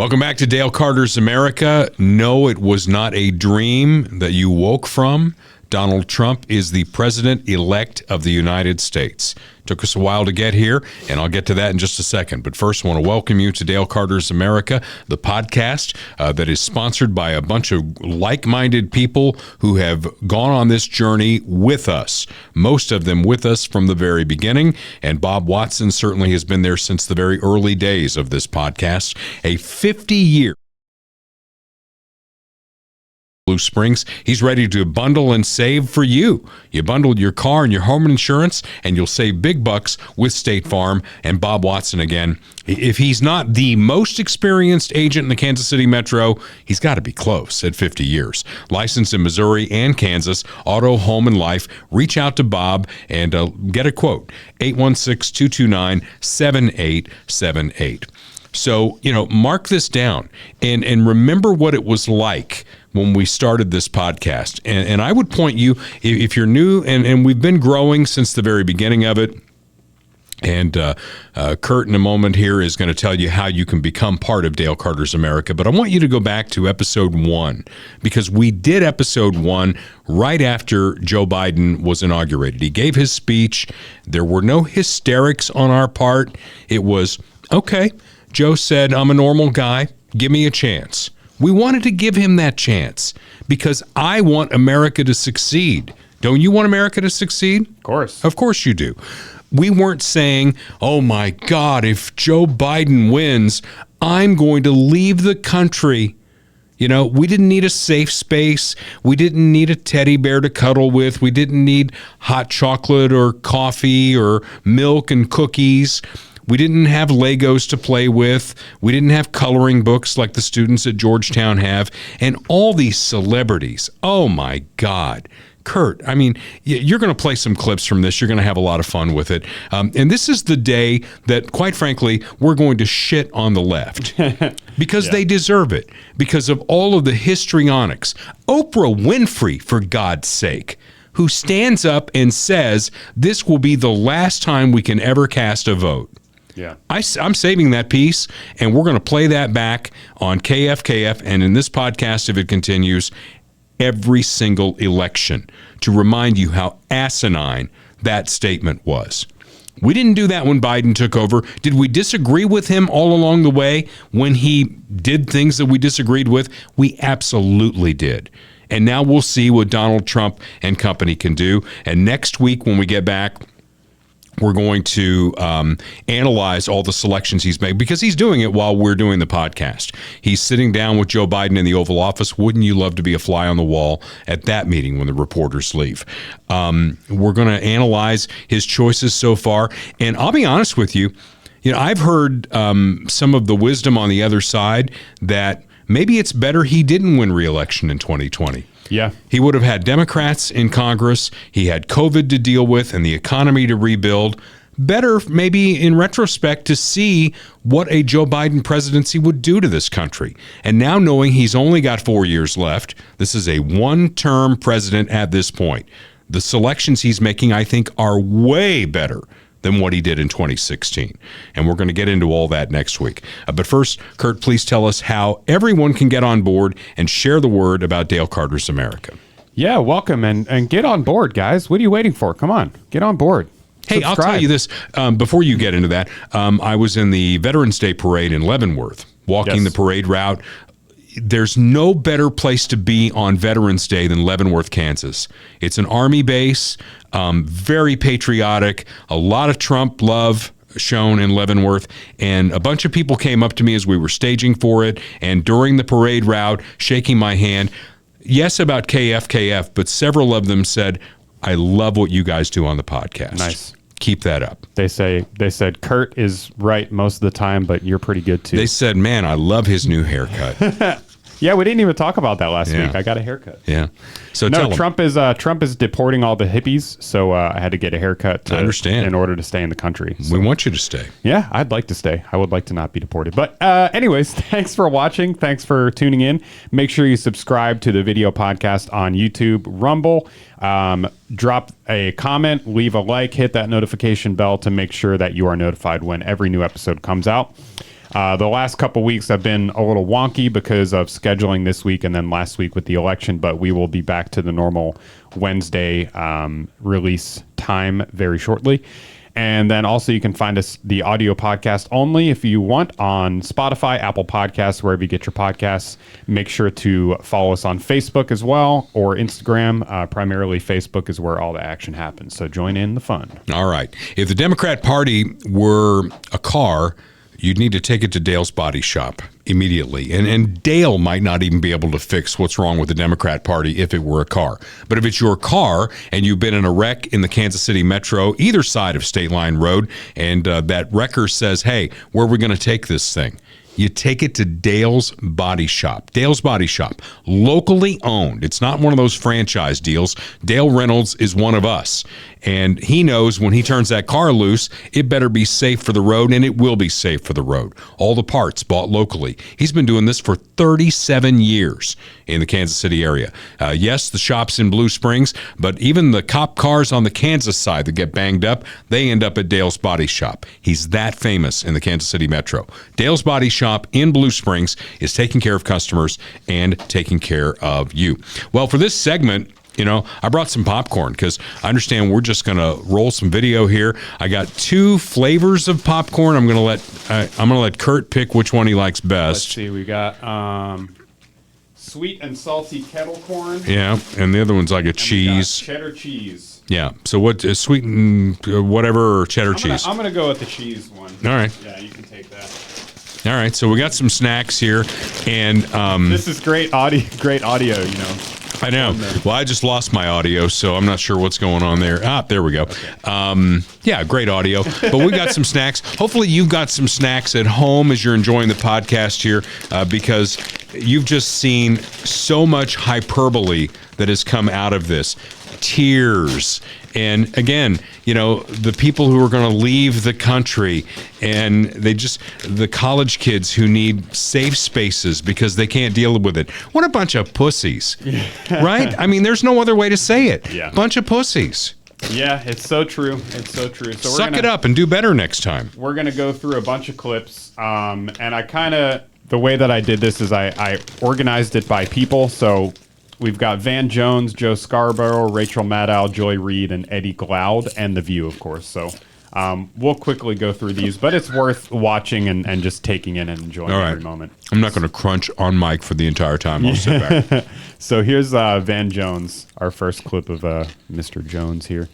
Welcome back to Dale Carter's America. No, it was not a dream that you woke from. Donald Trump is the president-elect of the United States. Took us a while to get here, and I'll get to that in just a second. But first, I want to welcome you to Dale Carter's America, the podcast that is sponsored by a bunch of like-minded people who have gone on this journey with us, most of them with us from the very beginning. And Bob Watson certainly has been there since the very early days of this podcast, a 50-year Blue Springs. He's ready to bundle and save for you. You bundle your car and your home insurance, and you'll save big bucks with State Farm. And Bob Watson, again, if he's not the most experienced agent in the Kansas City Metro, he's got to be close at 50 years. Licensed in Missouri and Kansas, auto, home, and life. Reach out to Bob and get a quote, 816-229-7878. So, mark this down and remember what it was like when we started this podcast. And I would point you, if you're new, and we've been growing since the very beginning of it, and Kurt in a moment here is going to tell you how you can become part of Dale Carter's America. But I want you to go back to episode 1, because we did episode 1 right after Joe Biden was inaugurated. He gave his speech. There were no hysterics on our part. It was, okay, Joe said, I'm a normal guy. Give me a chance. We wanted to give him that chance because I want America to succeed. Don't you want America to succeed? Of course. Of course you do. We weren't saying, oh my God, if Joe Biden wins, I'm going to leave the country. We didn't need a safe space. We didn't need a teddy bear to cuddle with. We didn't need hot chocolate or coffee or milk and cookies. We didn't have Legos to play with. We didn't have coloring books like the students at Georgetown have. And all these celebrities, oh my God. Kurt, I mean, you're going to play some clips from this. You're going to have a lot of fun with it. And this is the day that, quite frankly, we're going to shit on the left because they deserve it, because of all of the histrionics. Oprah Winfrey, for God's sake, who stands up and says this will be the last time we can ever cast a vote. Yeah, I'm saving that piece, and we're going to play that back on KFKF and in this podcast, if it continues, every single election to remind you how asinine that statement was. We didn't do that when Biden took over. Did we disagree with him all along the way when he did things that we disagreed with? We absolutely did. And now we'll see what Donald Trump and company can do. And next week when we get back, we're going to analyze all the selections he's made, because he's doing it while we're doing the podcast. He's sitting down with Joe Biden in the Oval Office. Wouldn't you love to be a fly on the wall at that meeting when the reporters leave? We're going to analyze his choices so far. And I'll be honest with you, I've heard some of the wisdom on the other side that maybe it's better he didn't win re-election in 2020. Yeah. He would have had Democrats in Congress. He had COVID to deal with and the economy to rebuild. Better, maybe in retrospect, to see what a Joe Biden presidency would do to this country. And now knowing he's only got 4 years left, this is a one-term president at this point. The selections he's making, I think, are way better than what he did in 2016. And we're going to get into all that next week. But first, Kurt, please tell us how everyone can get on board and share the word about Dale Carter's America. Yeah, welcome and get on board, guys. What are you waiting for? Come on, get on board. Hey, Subscribe. I'll tell you this, before you get into that, I was in the Veterans Day Parade in Leavenworth, walking the parade route. There's no better place to be on Veterans Day than Leavenworth, Kansas. It's an Army base, very patriotic, a lot of Trump love shown in Leavenworth, and a bunch of people came up to me as we were staging for it and during the parade route, shaking my hand. Yes, about KFKF, but several of them said, I love what you guys do on the podcast. Nice. Keep that up. They said Kurt is right most of the time, but you're pretty good too. They said, man, I love his new haircut. Yeah, we didn't even talk about that last week. I got a haircut. Yeah. So no, tell Trump is deporting all the hippies, so I had to get a haircut. I understand. In order to stay in the country. So. We want you to stay. Yeah, I'd like to stay. I would like to not be deported. But anyways, thanks for watching. Thanks for tuning in. Make sure you subscribe to the video podcast on YouTube, Rumble. Drop a comment, leave a like, hit that notification bell to make sure that you are notified when every new episode comes out. The last couple weeks have been a little wonky because of scheduling this week and then last week with the election, but we will be back to the normal Wednesday release time very shortly. And then also you can find us the audio podcast only if you want on Spotify, Apple Podcasts, wherever you get your podcasts. Make sure to follow us on Facebook as well, or Instagram. Primarily Facebook is where all the action happens. So join in the fun. All right. If the Democrat Party were a car, you'd need to take it to Dale's Body Shop immediately. And Dale might not even be able to fix what's wrong with the Democrat Party if it were a car. But if it's your car and you've been in a wreck in the Kansas City Metro, either side of State Line Road, and that wrecker says, hey, where are we going to take this thing? You take it to Dale's Body Shop. Dale's Body Shop, locally owned. It's not one of those franchise deals. Dale Reynolds is one of us. And he knows when he turns that car loose, it better be safe for the road, and it will be safe for the road. All the parts bought locally. He's been doing this for 37 years in the Kansas City area. Yes, the shop's in Blue Springs, but even the cop cars on the Kansas side that get banged up, they end up at Dale's Body Shop. He's that famous in the Kansas City Metro. Dale's Body Shop in Blue Springs is taking care of customers and taking care of you. Well, for this segment, I brought some popcorn because I understand we're just going to roll some video here. I got 2 flavors of popcorn. I'm going to let Kurt pick which one he likes best. Let's see. We got sweet and salty kettle corn. Yeah, and the other one's like a cheese. Cheddar cheese. Yeah. So what is sweet and whatever or cheddar cheese? I'm going to go with the cheese one. All right. Yeah, you can take that. All right. So we got some snacks here, and this is great audio. Great audio. I know. Well, I just lost my audio, so I'm not sure what's going on there. There we go. Okay. Yeah, great audio. But we got some snacks. Hopefully you've got some snacks at home as you're enjoying the podcast here, because you've just seen so much hyperbole that has come out of this. Tears. And again, the people who are going to leave the country, and the college kids who need safe spaces because they can't deal with it. What a bunch of pussies, right? I mean, there's no other way to say it. Yeah. Bunch of pussies. Yeah, it's so true. It's so true. So Suck it up and do better next time. We're going to go through a bunch of clips. And the way that I did this is I organized it by people. So we've got Van Jones, Joe Scarborough, Rachel Maddow, Joy Reid, and Eddie Glaude, and The View, of course. So we'll quickly go through these, but it's worth watching and just taking in and enjoying every moment. I'm not going to crunch on mic for the entire time. I'll sit back. So here's Van Jones, our first clip of Mr. Jones here.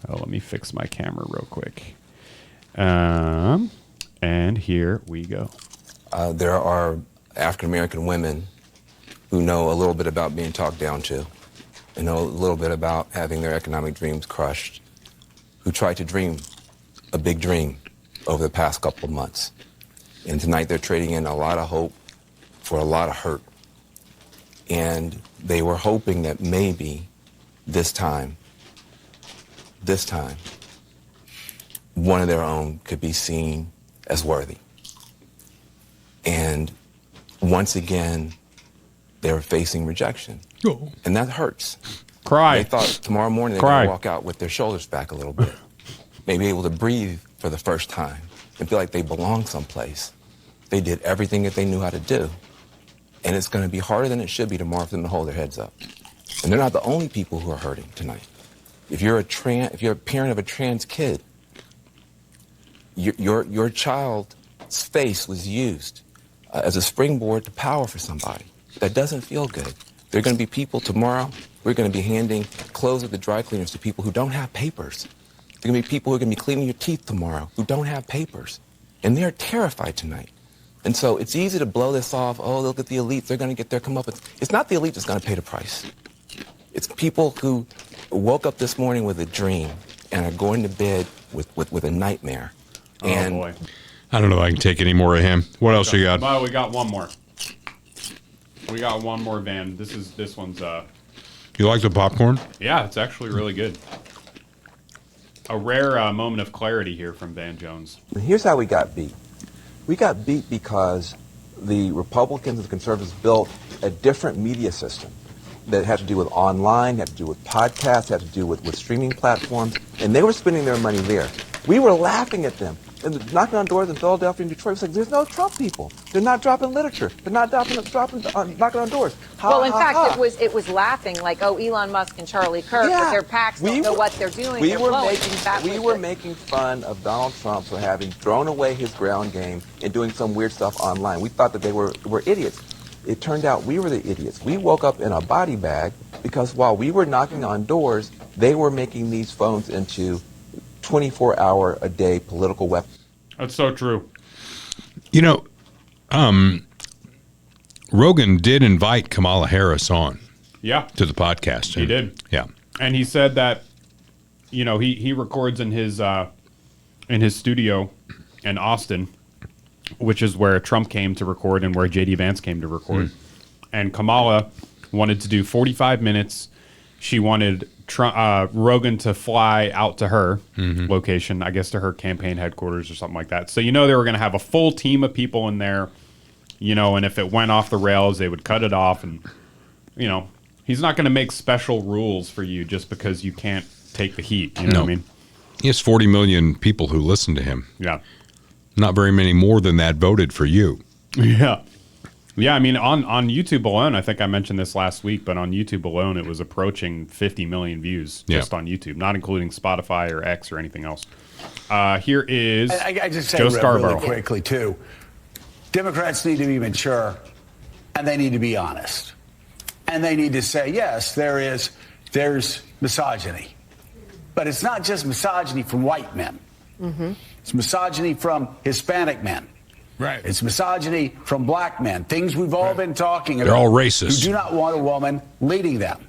Let me fix my camera real quick. And here we go. There are African-American women who know a little bit about being talked down to, and know a little bit about having their economic dreams crushed, who tried to dream a big dream over the past couple of months. And tonight they're trading in a lot of hope for a lot of hurt. And they were hoping that maybe this time, one of their own could be seen as worthy. And once again, they were facing rejection. Oh. And that hurts. Cry. They thought tomorrow morning they were going to walk out with their shoulders back a little bit. Maybe able to breathe for the first time and feel like they belong someplace. They did everything that they knew how to do. And it's going to be harder than it should be tomorrow for them to hold their heads up. And they're not the only people who are hurting tonight. If you're a parent of a trans kid, your child's face was used as a springboard to power for somebody. That doesn't feel good. There are going to be people tomorrow, we're going to be handing clothes at the dry cleaners to people who don't have papers. There are going to be people who are going to be cleaning your teeth tomorrow who don't have papers. And they're terrified tonight. And so it's easy to blow this off. Oh, look at the elites. They're going to get their comeuppance. It's not the elite that's going to pay the price. It's people who woke up this morning with a dream and are going to bed with a nightmare. Oh, boy. I don't know if I can take any more of him. What else you got? Well, we got one more. We got one more, Van. This one's You like the popcorn? yeah, it's actually really good. A rare moment of clarity here from Van Jones. Here's how we got beat. We got beat because the Republicans and the conservatives built a different media system that had to do with online, had to do with podcasts, had to do with streaming platforms, and they were spending their money there. We were laughing at them. and knocking on doors in Philadelphia and Detroit. It's like, there's no Trump people. They're not dropping literature. They're not knocking on doors. Well, in fact, it was laughing like, oh, Elon Musk and Charlie Kirk with their PACs don't know what they're doing. We were making fun of Donald Trump for having thrown away his ground game and doing some weird stuff online. We thought that they were idiots. It turned out we were the idiots. We woke up in a body bag because while we were knocking on doors, they were making these phones into 24-hour-a-day political weapons. That's so true. You know, Rogan did invite Kamala Harris on Yeah. to the podcast. He did. Yeah. And he said that, you know, he records in his studio in Austin, which is where Trump came to record and where J.D. Vance came to record. And Kamala wanted to do 45 minutes. She wanted Rogan to fly out to her location, I guess to her campaign headquarters or something like that. So, you know, they were going to have a full team of people in there, you know, and if it went off the rails, they would cut it off. And, you know, he's not going to make special rules for you just because you can't take the heat. You know what I mean? He has 40 million people who listen to him. Yeah. Not very many more than that voted for you. Yeah. Yeah, I mean, on YouTube alone, I think I mentioned this last week, but on YouTube alone, it was approaching 50 million views just on YouTube, not including Spotify or X or anything else. Here is I just say Joe Scarborough. really quickly, too. Democrats need to be mature, and they need to be honest. And they need to say, yes, there's misogyny. But it's not just misogyny from white men. It's misogyny from Hispanic men. Right. It's misogyny from black men. Things we've all been talking about. They're all racist. Who do not want a woman leading them.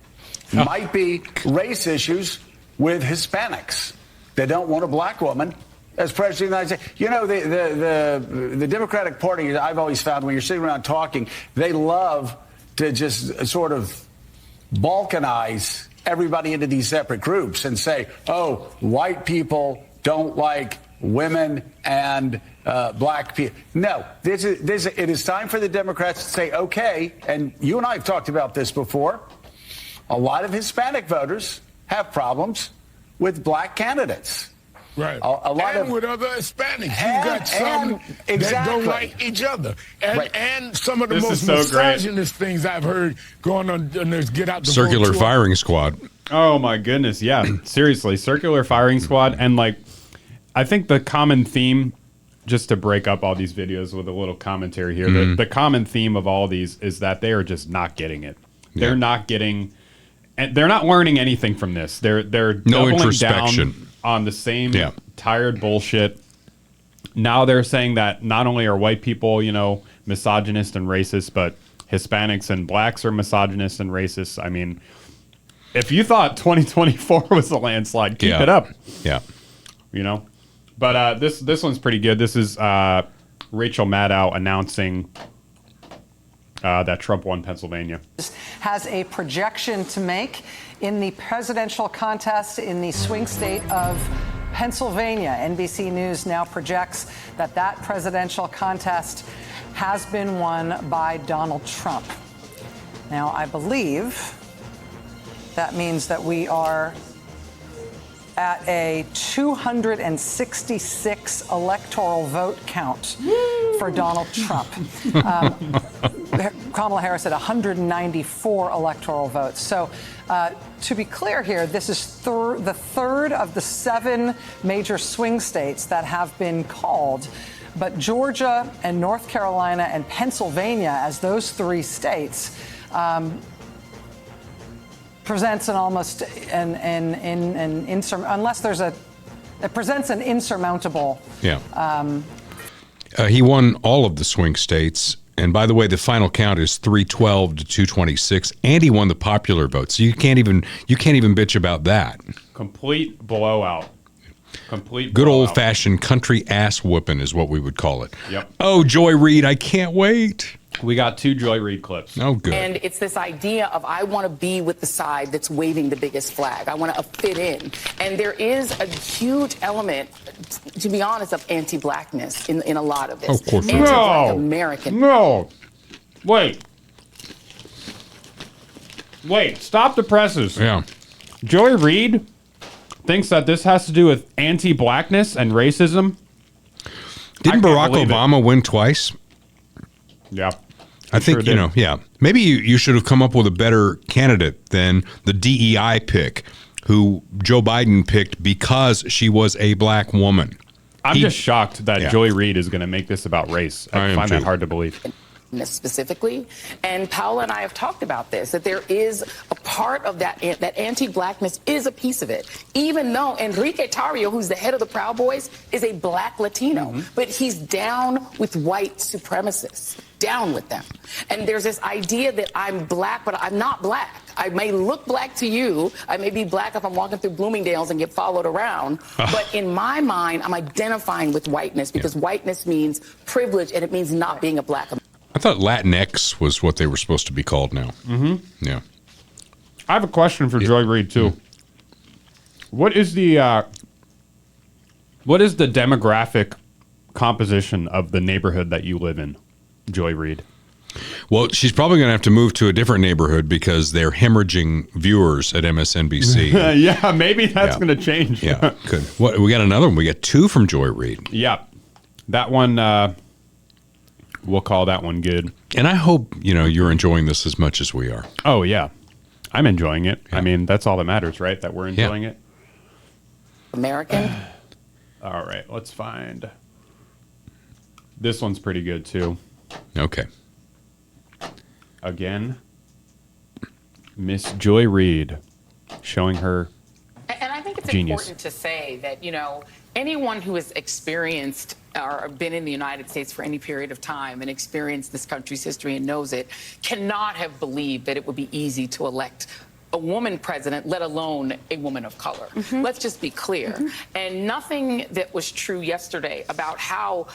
Might be race issues with Hispanics. They don't want a black woman as president of the United States. You know, the Democratic Party, I've always found when you're sitting around talking, they love to just sort of balkanize everybody into these separate groups and say, oh, white people don't like women and black people. No, it is time for the Democrats to say, okay, and you and I have talked about this before, a lot of Hispanic voters have problems with black candidates. Right. A lot and of, with other Hispanics. You've got some that don't like each other. And some of the This most is so great. misogynist things I've heard going on in this Get Out the Circular Vote firing squad. Oh, my goodness. Yeah, seriously. Circular firing squad. And, like, I think the common theme, just to break up all these videos with a little commentary here, the common theme of all these is that they are just not getting it. They're not getting, and they're not learning anything from this. They're No doubling introspection. down on the same tired bullshit. Now they're saying that not only are white people, you know, misogynist and racist, but Hispanics and blacks are misogynist and racist. I mean, if you thought 2024 was a landslide, keep it up. Yeah. You know? But this one's pretty good. This is Rachel Maddow announcing that Trump won Pennsylvania. Has a projection to make in the presidential contest in the swing state of Pennsylvania. NBC News now projects that that presidential contest has been won by Donald Trump. Now, I believe that means that we are at a 266 electoral vote count for Donald Trump. Kamala Harris had 194 electoral votes. So to be clear here, this is the third of the 7 major swing states that have been called. But Georgia and North Carolina and Pennsylvania, as those 3 states, presents an almost unless there's it presents an insurmountable. He won all of the swing states. And by the way, the final count is 312 to 226, and he won the popular vote. So you can't even bitch about that. Complete blowout. Complete good blowout. old-fashioned country ass whooping is what we would call it. Yep. Oh, Joy Reid, I can't wait. We got 2 Joy Reid clips. Oh, good. And it's this idea of I want to be with the side that's waving the biggest flag. I want to fit in. And there is a huge element, to be honest, of anti-blackness in a lot of this. Of course. Anti-black American. No. Wait. Stop the presses. Yeah. Joy Reid thinks that this has to do with anti-blackness and racism. Didn't can't Barack believe it. Obama win twice? Yeah. I think, sure did. yeah. Maybe you should have come up with a better candidate than the DEI pick, who Joe Biden picked because she was a black woman. I'm just shocked that Yeah. Joy Reid is going to make this about race. I I am find that too. hard to believe. Specifically, and Paula and I have talked about this, that there is a part of that anti-blackness is a piece of it, even though Enrique Tarrio, who's the head of the Proud Boys, is a black Latino, but he's down with white supremacists, down with them. And there's this idea that I'm black, but I'm not black. I may look black to you. I may be black if I'm walking through Bloomingdale's and get followed around. But in my mind, I'm identifying with whiteness because whiteness means privilege and it means not being a black American. I thought Latinx was what they were supposed to be called now. Mm-hmm. Yeah. I have a question for Joy Reid too. What is the demographic composition of the neighborhood that you live in, Joy Reid? Well, she's probably going to have to move to a different neighborhood because they're hemorrhaging viewers at MSNBC. Yeah, maybe that's Yeah. going to change. Yeah, good. What, we got another one. We got 2 from Joy Reid. Yeah, that one. We'll call that one good. And I hope you're enjoying this as much as we are. Oh yeah, I'm enjoying it. I mean, that's all that matters, right? That we're enjoying it. American. All right, let's find. This one's pretty good too. Okay. Again, Miss Joy Reid showing her And I think it's genius. important to say that, anyone who has experienced or been in the United States for any period of time and experienced this country's history and knows it cannot have believed that it would be easy to elect a woman president, let alone a woman of color. Let's just be clear. And nothing that was true yesterday about how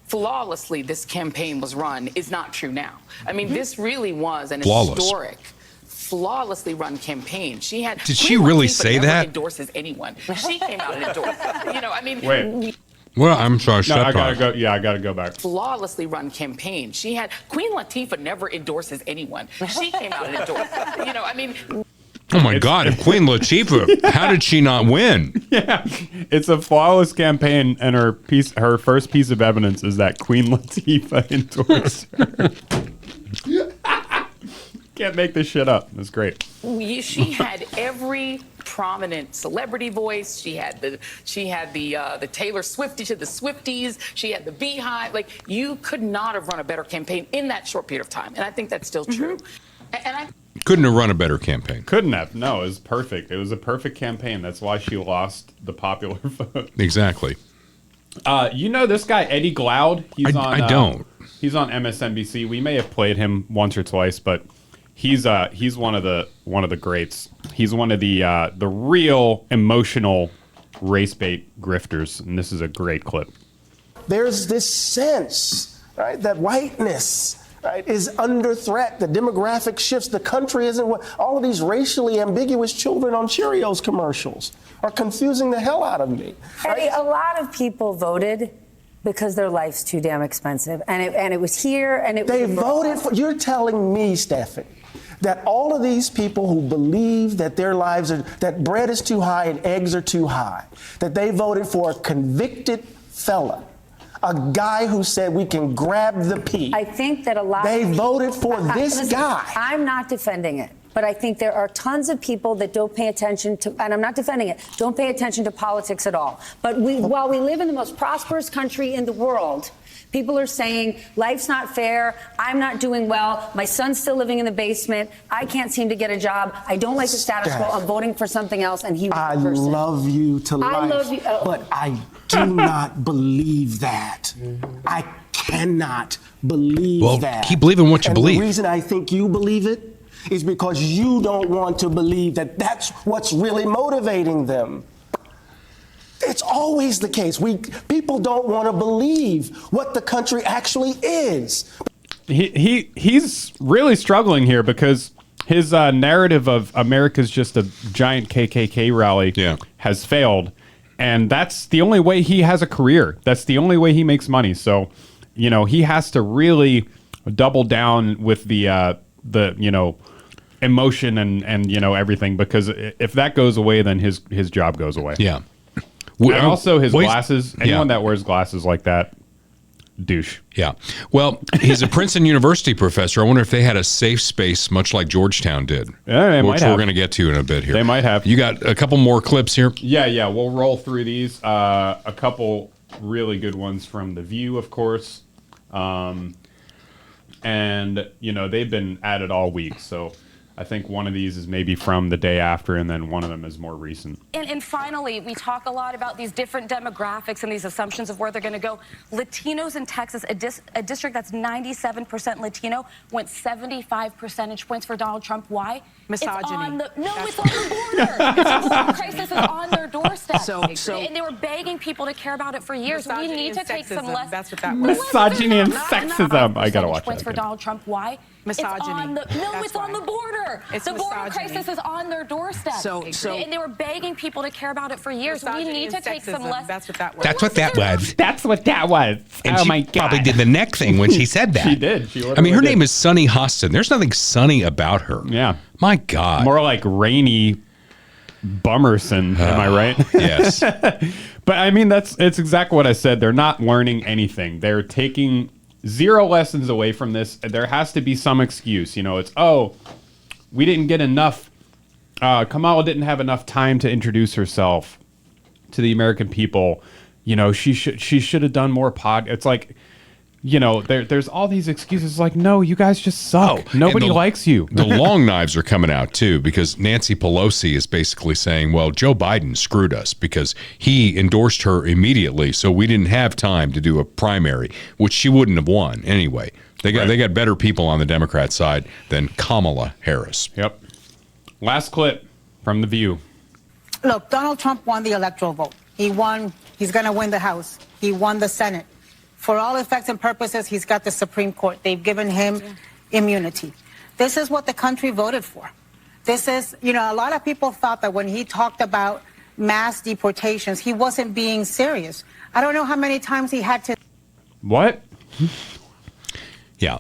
flawlessly this campaign was run is not true now. I mean, this really was an Flawless. historic, flawlessly run campaign. She had. Did she Queen really Latifah say never that? Endorses anyone. She came out and endorsed. I mean, Wait. Well, I'm sorry. No, I step gotta on. go. Yeah, I gotta go back. flawlessly run campaign. She had Queen Latifah never endorses anyone. She came out and endorsed. I mean. Oh my God! If Queen Latifah, how did she not win? Yeah, it's a flawless campaign, and her first piece of evidence is that Queen Latifah endorsed her. Can't make this shit up. It's great. She had every prominent celebrity voice. She had the Taylor Swift, she had the Swifties. She had the Beehive. Like, you could not have run a better campaign in that short period of time, and I think that's still true. And I. Couldn't have run a better campaign. Couldn't have. No, it was perfect. It was a perfect campaign. That's why she lost the popular vote. Exactly. This guy Eddie Glaude. He's I don't. He's on MSNBC. We may have played him once or twice, but he's one of the greats. He's one of the real emotional race bait grifters, and this is a great clip. There's this sense, right, that whiteness, right, is under threat. The demographic shifts. The country isn't what all of these racially ambiguous children on Cheerios commercials are confusing the hell out of me. Eddie, a lot of people voted because their life's too damn expensive, and it was here, and it. They voted for. You're telling me, Stephanie, that all of these people who believe that their lives are that bread is too high and eggs are too high, that they voted for a convicted felon. A guy who said we can grab the pea. I think that a lot. They voted for this listen, guy. I'm not defending it, but I think there are tons of people that don't pay attention to, and I'm not defending it, don't pay attention to politics at all. But while we live in the most prosperous country in the world, people are saying life's not fair. I'm not doing well. My son's still living in the basement. I can't seem to get a job. I don't like the status quo. I'm voting for something else, and he was I the person. love you to life. I love you. But I do not believe that. I cannot believe that. Keep believing what you and believe. The reason I think you believe it is because you don't want to believe that that's what's really motivating them. It's always the case. People don't want to believe what the country actually is. He's really struggling here because his narrative of America's just a giant KKK rally has failed, and that's the only way he has a career. That's the only way he makes money. So, he has to really double down with the emotion and everything, because if that goes away, then his job goes away. Yeah. And also his glasses. Anyone that wears glasses like that douche. Yeah. Well, he's a Princeton University professor. I wonder if they had a safe space, much like Georgetown did. Yeah, they might which have. we're going to get to in a bit here. They might have. You got a couple more clips here? Yeah. We'll roll through these. A couple really good ones from The View, of course. And, they've been at it all week. So I think one of these is maybe from the day after, and then one of them is more recent. And finally, we talk a lot about these different demographics and these assumptions of where they're going to go. Latinos in Texas, a district that's 97% Latino, went 75 percentage points for Donald Trump. Why? Misogyny. It's on the border. The border crisis is on their doorstep. And they were begging people to care about it for years. We need to take some lessons. That's what that was. Misogyny and sexism. I gotta watch points that. for Donald Trump. Why? Misogyny. It's on the border. It's the border misogyny. crisis is on their doorstep. And they were begging people to care about it for years. We need to take some lessons. That's what that was. That's what that was. That's what that was. And oh she my God. probably did the neck thing when she said that. She did. I mean, her name is Sunny Hostin. There's nothing sunny about her. Yeah. My God. More like Rainy Bummerson. Am I right? Yes. But I mean, it's exactly what I said. They're not learning anything. They're taking zero lessons away from this. There has to be some excuse. It's, we didn't get enough. Kamala didn't have enough time to introduce herself to the American people. She should have done more It's like, there's all these excuses. Like, no, you guys just suck. Nobody likes you. The long knives are coming out too, because Nancy Pelosi is basically saying, well, Joe Biden screwed us because he endorsed her immediately, so we didn't have time to do a primary, which she wouldn't have won anyway. They got better people on the Democrat side than Kamala Harris. Yep. Last clip from The View. Look, Donald Trump won the electoral vote. He won. He's going to win the House. He won the Senate. For all effects and purposes, he's got the Supreme Court. They've given him immunity. This is what the country voted for. This is, a lot of people thought that when he talked about mass deportations, he wasn't being serious. I don't know how many times he had to What? Yeah.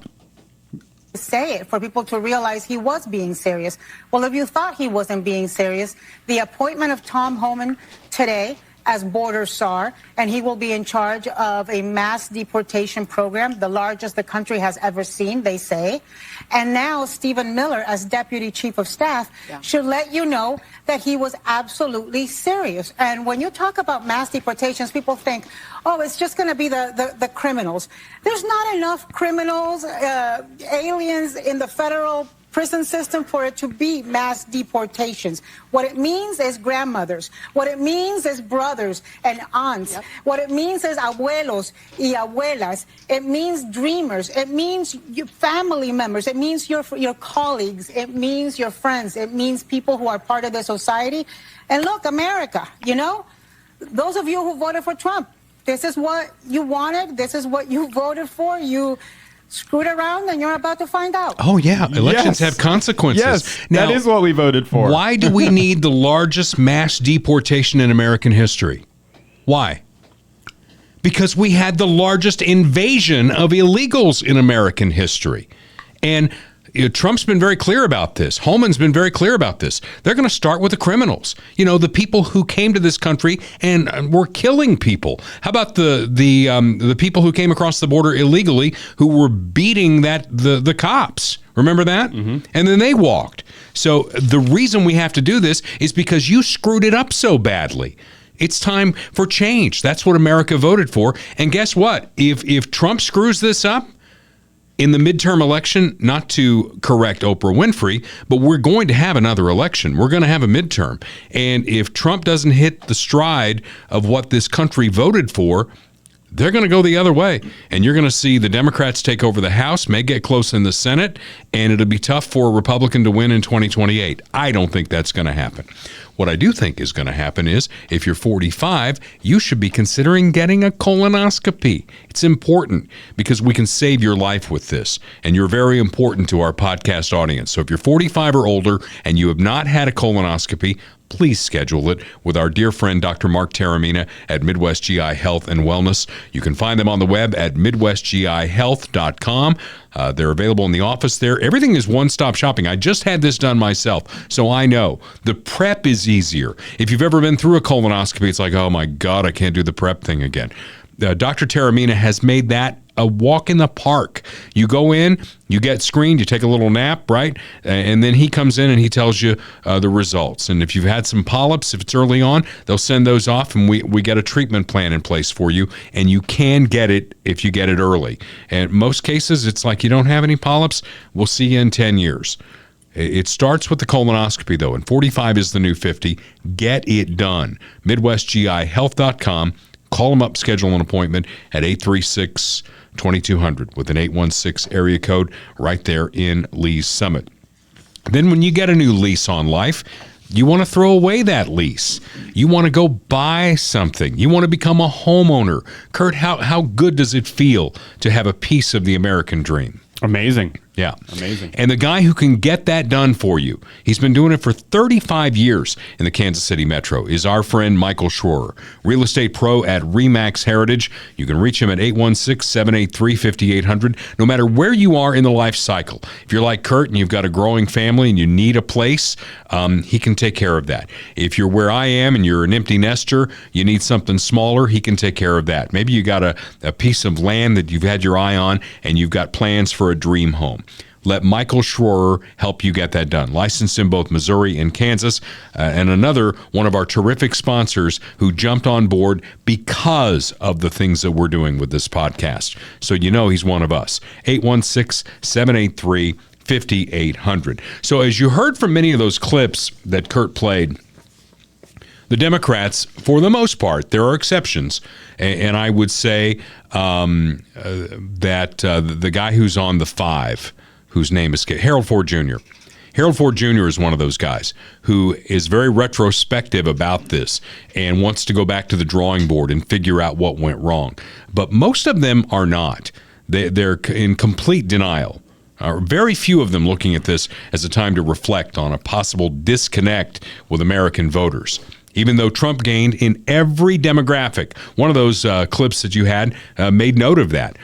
say it for people to realize he was being serious. Well, if you thought he wasn't being serious, the appointment of Tom Homan today as border czar, and he will be in charge of a mass deportation program, the largest the country has ever seen, they say. And now Stephen Miller, as deputy chief of staff, should let you know that he was absolutely serious. And when you talk about mass deportations, people think, oh, it's just going to be the criminals. There's not enough criminals, aliens in the federal prison system for it to be mass deportations. What it means is grandmothers. What it means is brothers and aunts. What it means is abuelos y abuelas. It means dreamers. It means your family members. It means your colleagues. It means your friends. It means people who are part of the society. And look, America, those of you who voted for Trump, this is what you wanted. This is what you voted for. You screwed around and you're about to find out. Oh, yeah. Elections have consequences. Yes, now, that is what we voted for. Why do we need the largest mass deportation in American history? Why? Because we had the largest invasion of illegals in American history. And Trump's been very clear about this. Holman's been very clear about this. They're going to start with the criminals. The people who came to this country and were killing people. How about the people who came across the border illegally who were beating the cops? Remember that? Mm-hmm. And then they walked. So the reason we have to do this is because you screwed it up so badly. It's time for change. That's what America voted for. And guess what? If Trump screws this up, in the midterm election, not to correct Oprah Winfrey, but we're going to have another election. We're going to have a midterm. And if Trump doesn't hit the stride of what this country voted for, they're going to go the other way. And you're going to see the Democrats take over the House, may get close in the Senate, and it'll be tough for a Republican to win in 2028. I don't think that's going to happen. What I do think is going to happen is if you're 45, you should be considering getting a colonoscopy. It's important because we can save your life with this. And you're very important to our podcast audience. So if you're 45 or older and you have not had a colonoscopy, please schedule it with our dear friend, Dr. Mark Taramina at Midwest GI Health and Wellness. You can find them on the web at MidwestGIHealth.com. They're available in the office there. Everything is one-stop shopping. I just had this done myself, so I know. The prep is easier. If you've ever been through a colonoscopy, it's like, oh my God, I can't do the prep thing again. Dr. Taramina has made that a walk in the park. You go in, you get screened, you take a little nap, right? And then he comes in and he tells you the results. And if you've had some polyps, if it's early on, they'll send those off, and we get a treatment plan in place for you, and you can get it if you get it early. And in most cases, it's like you don't have any polyps, we'll see you in 10 years. It starts with the colonoscopy, though, and 45 is the new 50. Get it done. MidwestGIHealth.com. Call them up, schedule an appointment at 836-2200 with an 816 area code right there in Lee's Summit. Then when you get a new lease on life, you want to throw away that lease. You want to go buy something. You want to become a homeowner. Kurt, how good does it feel to have a piece of the American dream? Amazing. Yeah. Amazing. And the guy who can get that done for you, he's been doing it for 35 years in the Kansas City Metro, is our friend Michael Schroer, real estate pro at RE/MAX Heritage. You can reach him at 816-783-5800, no matter where you are in the life cycle. If you're like Kurt and you've got a growing family and you need a place, he can take care of that. If you're where I am and you're an empty nester, you need something smaller, he can take care of that. Maybe you got a piece of land that you've had your eye on and you've got plans for a dream home. Let Michael Schroer help you get that done. Licensed in both Missouri and Kansas, and another one of our terrific sponsors who jumped on board because of the things that we're doing with this podcast. So you know he's one of us. 816-783-5800. So as you heard from many of those clips that Kurt played, the Democrats, for the most part, there are exceptions, and I would say that the guy who's on the 5, whose name is Harold Ford Jr. Harold Ford Jr. is one of those guys who is very retrospective about this and wants to go back to the drawing board and figure out what went wrong. But most of them are not. They're in complete denial. Very few of them looking at this as a time to reflect on a possible disconnect with American voters. Even though Trump gained in every demographic. One of those clips that you had made note of that,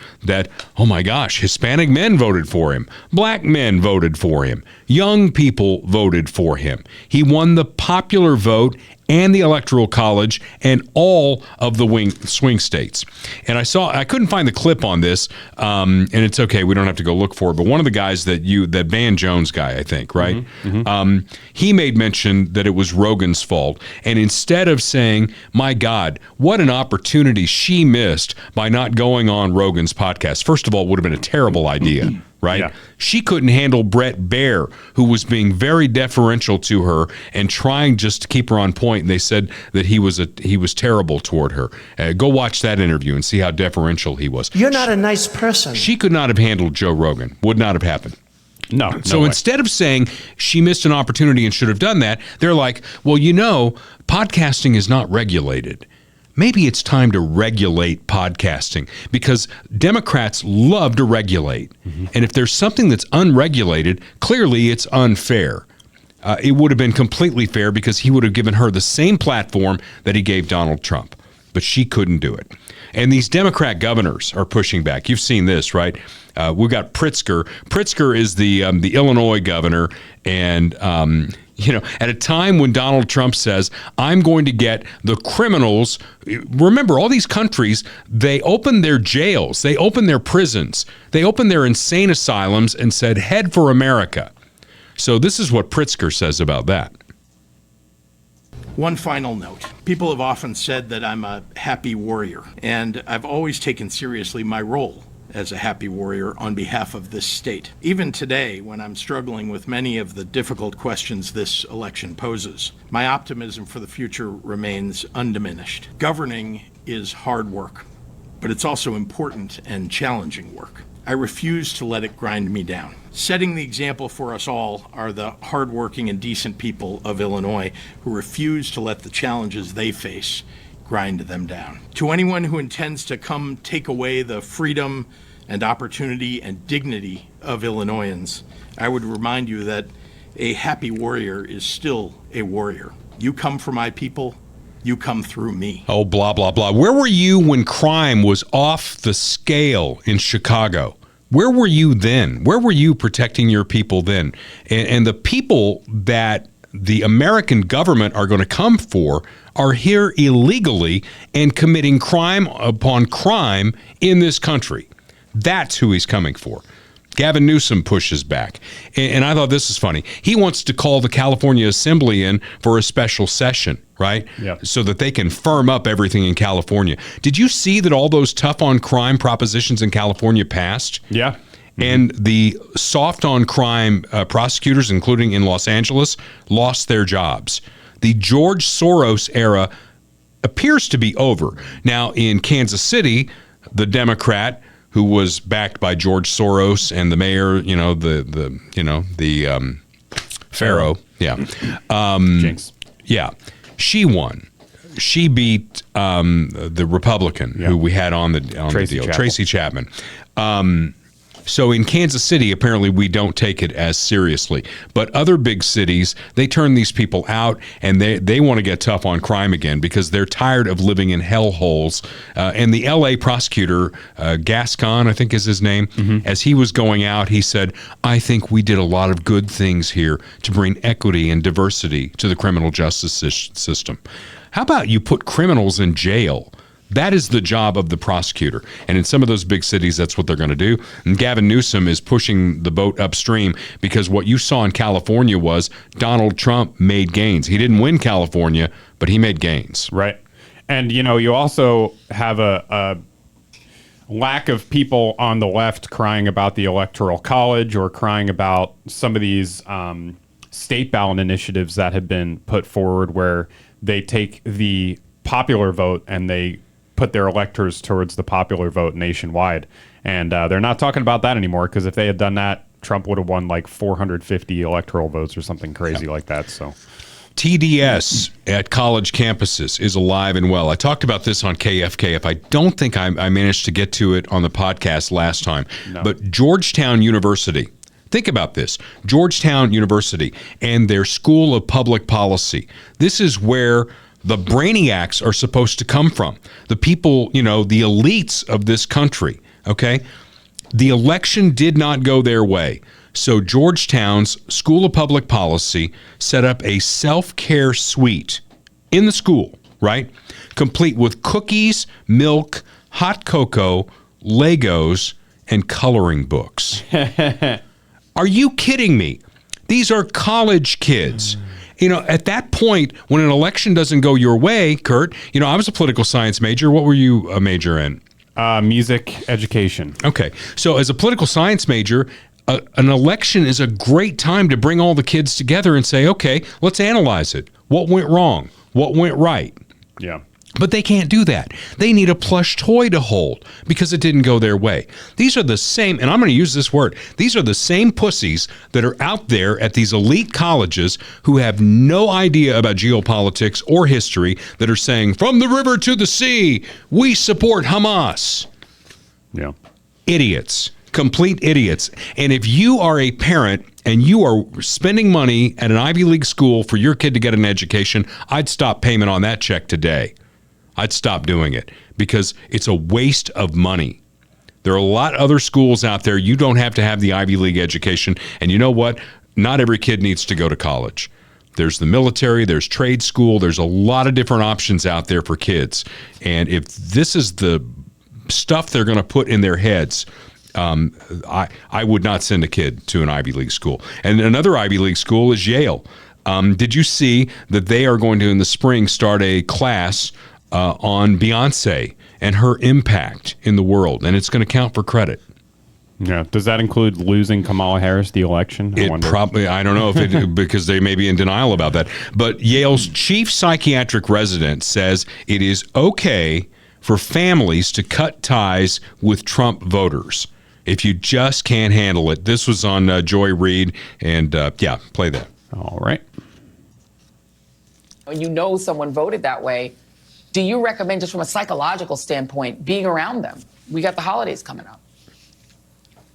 oh my gosh, Hispanic men voted for him. Black men voted for him. Young people voted for him. He won the popular vote and the Electoral College and all of the swing states. And I couldn't find the clip on this, and it's okay, we don't have to go look for it, but one of the guys that Van Jones guy, I think, right? Mm-hmm. He made mention that it was Rogan's fault. And instead of saying, my God, what an opportunity she missed by not going on Rogan's podcast. First of all, it would have been a terrible idea. Right? Yeah. She couldn't handle Brett Baer, who was being very deferential to her and trying just to keep her on point. And they said that he was terrible toward her. Go watch that interview and see how deferential he was. You're not a nice person. She could not have handled Joe Rogan. Would not have happened. No. So instead of saying she missed an opportunity and should have done that, they're like, well, podcasting is not regulated. Maybe it's time to regulate podcasting because Democrats love to regulate. Mm-hmm. And if there's something that's unregulated, clearly it's unfair. It would have been completely fair because he would have given her the same platform that he gave Donald Trump. But she couldn't do it. And these Democrat governors are pushing back. You've seen this, right? We've got Pritzker. Pritzker is the Illinois governor, and at a time when Donald Trump says, I'm going to get the criminals. Remember, all these countries, they opened their jails, they opened their prisons, they opened their insane asylums and said, head for America. So this is what Pritzker says about that. One final note. People have often said that I'm a happy warrior, and I've always taken seriously my role as a happy warrior on behalf of this state. Even today, when I'm struggling with many of the difficult questions this election poses, my optimism for the future remains undiminished. Governing is hard work, but it's also important and challenging work. I refuse to let it grind me down. Setting the example for us all are the hardworking and decent people of Illinois who refuse to let the challenges they face grind them down. To anyone who intends to come take away the freedom and opportunity and dignity of Illinoisans, I would remind you that a happy warrior is still a warrior. You come for my people, you come through me. Oh, blah, blah, blah. Where were you when crime was off the scale in Chicago? Where were you then? Where were you protecting your people then? And the people that the American government are going to come for are here illegally and committing crime upon crime in this country. That's who he's coming for. Gavin Newsom pushes back. And I thought this is funny. He wants to call the California Assembly in for a special session, right? Yeah. So that they can firm up everything in California. Did you see that all those tough on crime propositions in California passed? Yeah. And the soft on crime prosecutors, including in Los Angeles, lost their jobs. The George Soros era appears to be over. Now, in Kansas City, the Democrat who was backed by George Soros and the mayor, the Pharaoh, Jinx. Yeah, she won. She beat the Republican who we had on the deal, Tracy Chapman. So in Kansas City, apparently we don't take it as seriously. But other big cities, they turn these people out, and they want to get tough on crime again because they're tired of living in hellholes. And the L.A. prosecutor, Gascon, I think is his name, as he was going out, he said, I think we did a lot of good things here to bring equity and diversity to the criminal justice system. How about you put criminals in jail? That is the job of the prosecutor. And in some of those big cities, that's what they're going to do. And Gavin Newsom is pushing the boat upstream because what you saw in California was Donald Trump made gains. He didn't win California, but he made gains. Right. And, you also have a lack of people on the left crying about the Electoral College or crying about some of these state ballot initiatives that have been put forward where they take the popular vote and they put their electors towards the popular vote nationwide. And they're not talking about that anymore because if they had done that, Trump would have won like 450 electoral votes or something crazy like that. So TDS at college campuses is alive and well. I talked about this on KFKF. I don't think I managed to get to it on the podcast last time. No. But Georgetown University, think about this. Georgetown University and their School of Public Policy. This is where the brainiacs are supposed to come from. The people, the elites of this country, okay? The election did not go their way. So Georgetown's School of Public Policy set up a self-care suite in the school, right? Complete with cookies, milk, hot cocoa, Legos, and coloring books. Are you kidding me? These are college kids. At that point, when an election doesn't go your way, Kurt, I was a political science major. What were you a major in? Music education. Okay. So as a political science major, an election is a great time to bring all the kids together and say, okay, let's analyze it. What went wrong? What went right? Yeah. But they can't do that. They need a plush toy to hold because it didn't go their way. These are the same, and I'm going to use this word, these are the same pussies that are out there at these elite colleges who have no idea about geopolitics or history that are saying, from the river to the sea, we support Hamas. Yeah. Idiots. Complete idiots. And if you are a parent and you are spending money at an Ivy League school for your kid to get an education, I'd stop payment on that check today. I'd stop doing it because it's a waste of money. There are a lot of other schools out there. You don't have to have the Ivy League education. And you know what? Not every kid needs to go to college. There's the military, there's trade school. There's a lot of different options out there for kids. And if this is the stuff they're going to put in their heads, I would not send a kid to an Ivy League school. And another Ivy League school is Yale. Did you see that they are going to, in the spring, start a class on Beyonce and her impact in the world, and it's going to count for credit. Yeah. Does that include losing Kamala Harris the election? I don't know if it, because they may be in denial about that. But Yale's chief psychiatric resident says it is okay for families to cut ties with Trump voters if you just can't handle it. This was on Joy Reid, and play that. All right. When someone voted that way, do you recommend, just from a psychological standpoint, being around them? We got the holidays coming up.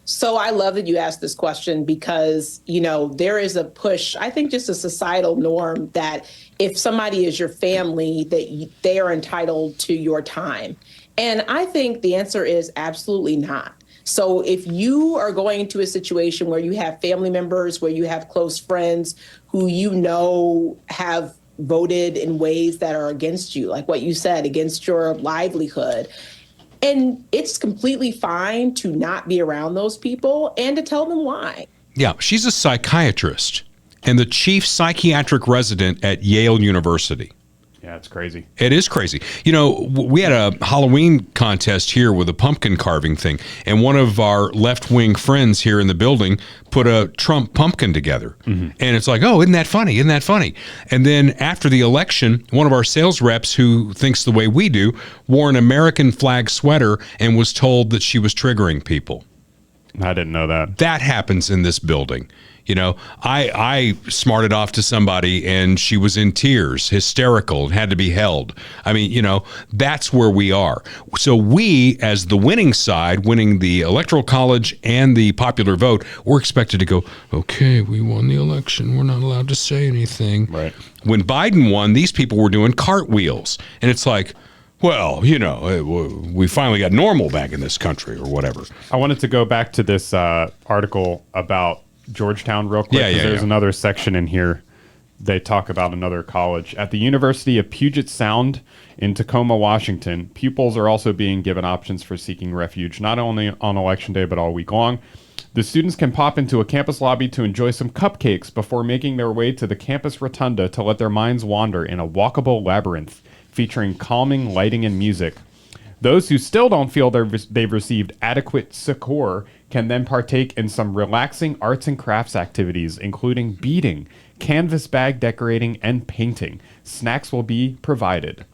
So I love that you asked this question because, there is a push, I think just a societal norm that if somebody is your family, that they are entitled to your time. And I think the answer is absolutely not. So if you are going into a situation where you have family members, where you have close friends who have voted in ways that are against you, like what you said, against your livelihood, And it's completely fine to not be around those people and to tell them why. Yeah, she's a psychiatrist and the chief psychiatric resident at Yale University. Yeah, it's crazy. It is crazy. You know, we had a Halloween contest here with a pumpkin carving thing, and one of our left-wing friends here in the building put a Trump pumpkin together. And it's like, oh, isn't that funny? Isn't that funny? And then after the election, one of our sales reps who thinks the way we do wore an American flag sweater and was told that she was triggering people. I didn't know that. That happens in this building. You know, I smarted off to somebody and she was in tears, hysterical, and had to be held. I mean, you know, that's where we are. So we, as the winning side, winning the Electoral College and the popular vote, we're expected to go, okay, we won the election. We're not allowed to say anything. Right. When Biden won, these people were doing cartwheels. And it's like, well, you know, we finally got normal back in this country or whatever. I wanted to go back to this article about Georgetown real quick. There's another section in here. They talk about another college. At the University of Puget Sound in Tacoma, Washington, pupils are also being given options for seeking refuge, not only on Election Day, but all week long. The students can pop into a campus lobby to enjoy some cupcakes before making their way to the campus rotunda to let their minds wander in a walkable labyrinth featuring calming lighting and music. Those who still don't feel they've received adequate succor can then partake in some relaxing arts and crafts activities, including beading, canvas bag decorating, and painting. Snacks will be provided.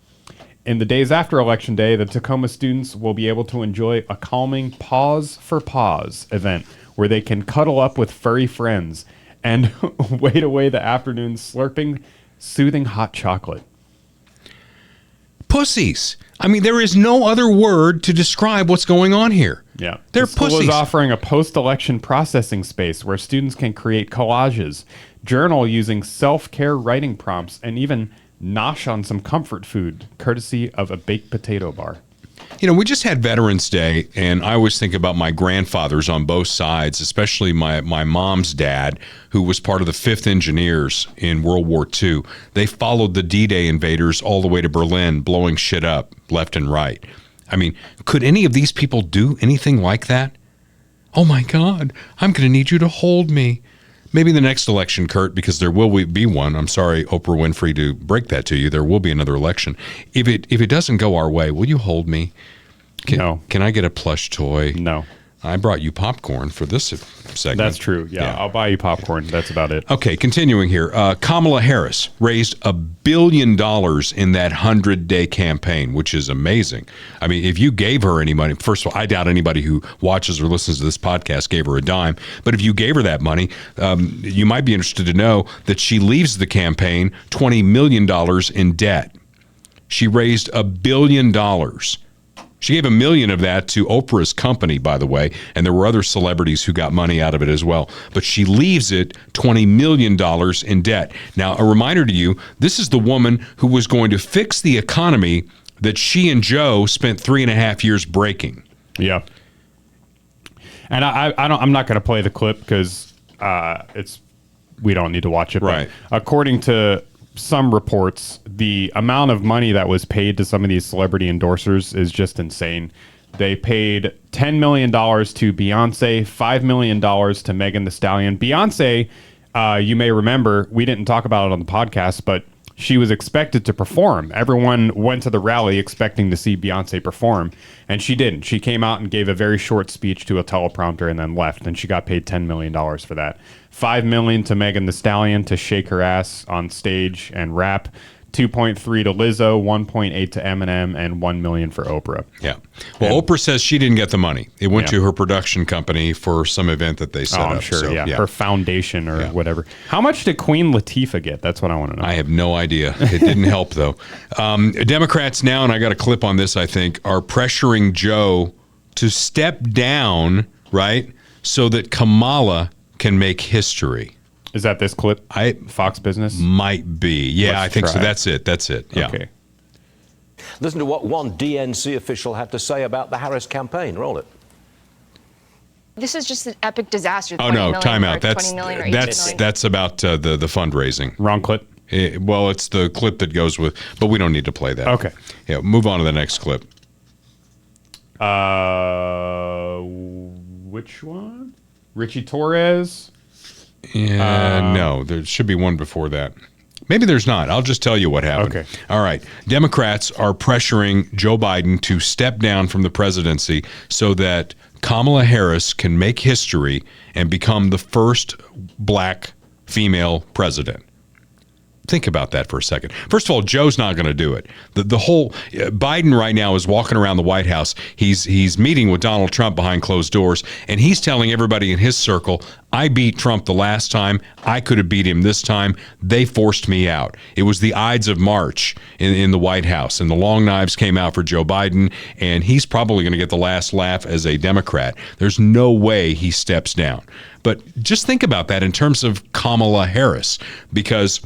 In the days after Election Day, the Tacoma students will be able to enjoy a calming Pause for Pause event where they can cuddle up with furry friends and wait away the afternoon slurping soothing hot chocolate. Pussies. I mean, there is no other word to describe what's going on here. Yeah. They're the school pussies. is offering a post-election processing space where students can create collages, journal using self-care writing prompts, and even nosh on some comfort food, courtesy of a baked potato bar. You know, we just had Veterans Day, and I always think about my grandfathers on both sides, especially my mom's dad, who was part of the 5th Engineers in World War II. They followed the D-Day invaders all the way to Berlin, blowing shit up left and right. I mean, could any of these people do anything like that? Oh, my God, I'm going to need you to hold me. Maybe the next election, Kurt, because there will be one. I'm sorry, Oprah Winfrey, to break that to you. There will be another election. If it doesn't go our way, will you hold me? No. Can I get a plush toy? No. I brought you popcorn for this segment. That's true. Yeah, I'll buy you popcorn. That's about it. Okay, continuing here. Kamala Harris raised $1 billion in that 100-day campaign, which is amazing. I mean, if you gave her any money, first of all, I doubt anybody who watches or listens to this podcast gave her a dime. But if you gave her that money, you might be interested to know that she leaves the campaign $20 million in debt. She raised $1 billion. She gave $1 million of that to Oprah's company, by the way, and there were other celebrities who got money out of it as well. But she leaves it $20 million in debt. Now, a reminder to you, this is the woman who was going to fix the economy that she and Joe spent 3.5 years breaking. Yeah. And I'm not going to play the clip because we don't need to watch it. Right. But according to some reports, the amount of money that was paid to some of these celebrity endorsers is just insane. They paid $10 million to Beyonce, $5 million to Megan Thee Stallion. Beyonce, you may remember, we didn't talk about it on the podcast, but she was expected to perform. Everyone went to the rally expecting to see Beyonce perform, and she didn't. She came out and gave a very short speech to a teleprompter and then left, and she got paid $10 million for that. $5 million to Megan Thee Stallion to shake her ass on stage and rap. 2.3 to Lizzo, 1.8 to Eminem, and $1 million for Oprah. Yeah. Well, Oprah says she didn't get the money. It went to her production company for some event that they set up. I'm sure, So, Her foundation or whatever. How much did Queen Latifah get? That's what I want to know. I have no idea. It didn't help, though. Democrats now, and I got a clip on this, I think, are pressuring Joe to step down, right, so that Kamala can make history. Is that this clip? Fox Business? Might be. Yeah, Let's I think so. try. That's it. Yeah. Okay. Listen to what one DNC official had to say about the Harris campaign. Roll it. This is just an epic disaster. Oh no, time out. That's about the fundraising. Wrong clip. Well, it's the clip that goes with, but we don't need to play that. Okay. Yeah, move on to the next clip. Which one? Richie Torres? Yeah, no, there should be one before that. Maybe there's not. I'll just tell you what happened. Okay. All right. Democrats are pressuring Joe Biden to step down from the presidency so that Kamala Harris can make history and become the first black female president. Think about that for a second. First of all, Joe's not going to do it. The whole Biden right now is walking around the White House. He's meeting with Donald Trump behind closed doors, and he's telling everybody in his circle, I beat Trump the last time. I could have beat him this time. They forced me out. It was the Ides of March in the White House, and the long knives came out for Joe Biden, and he's probably going to get the last laugh as a Democrat. There's no way he steps down. But just think about that in terms of Kamala Harris, because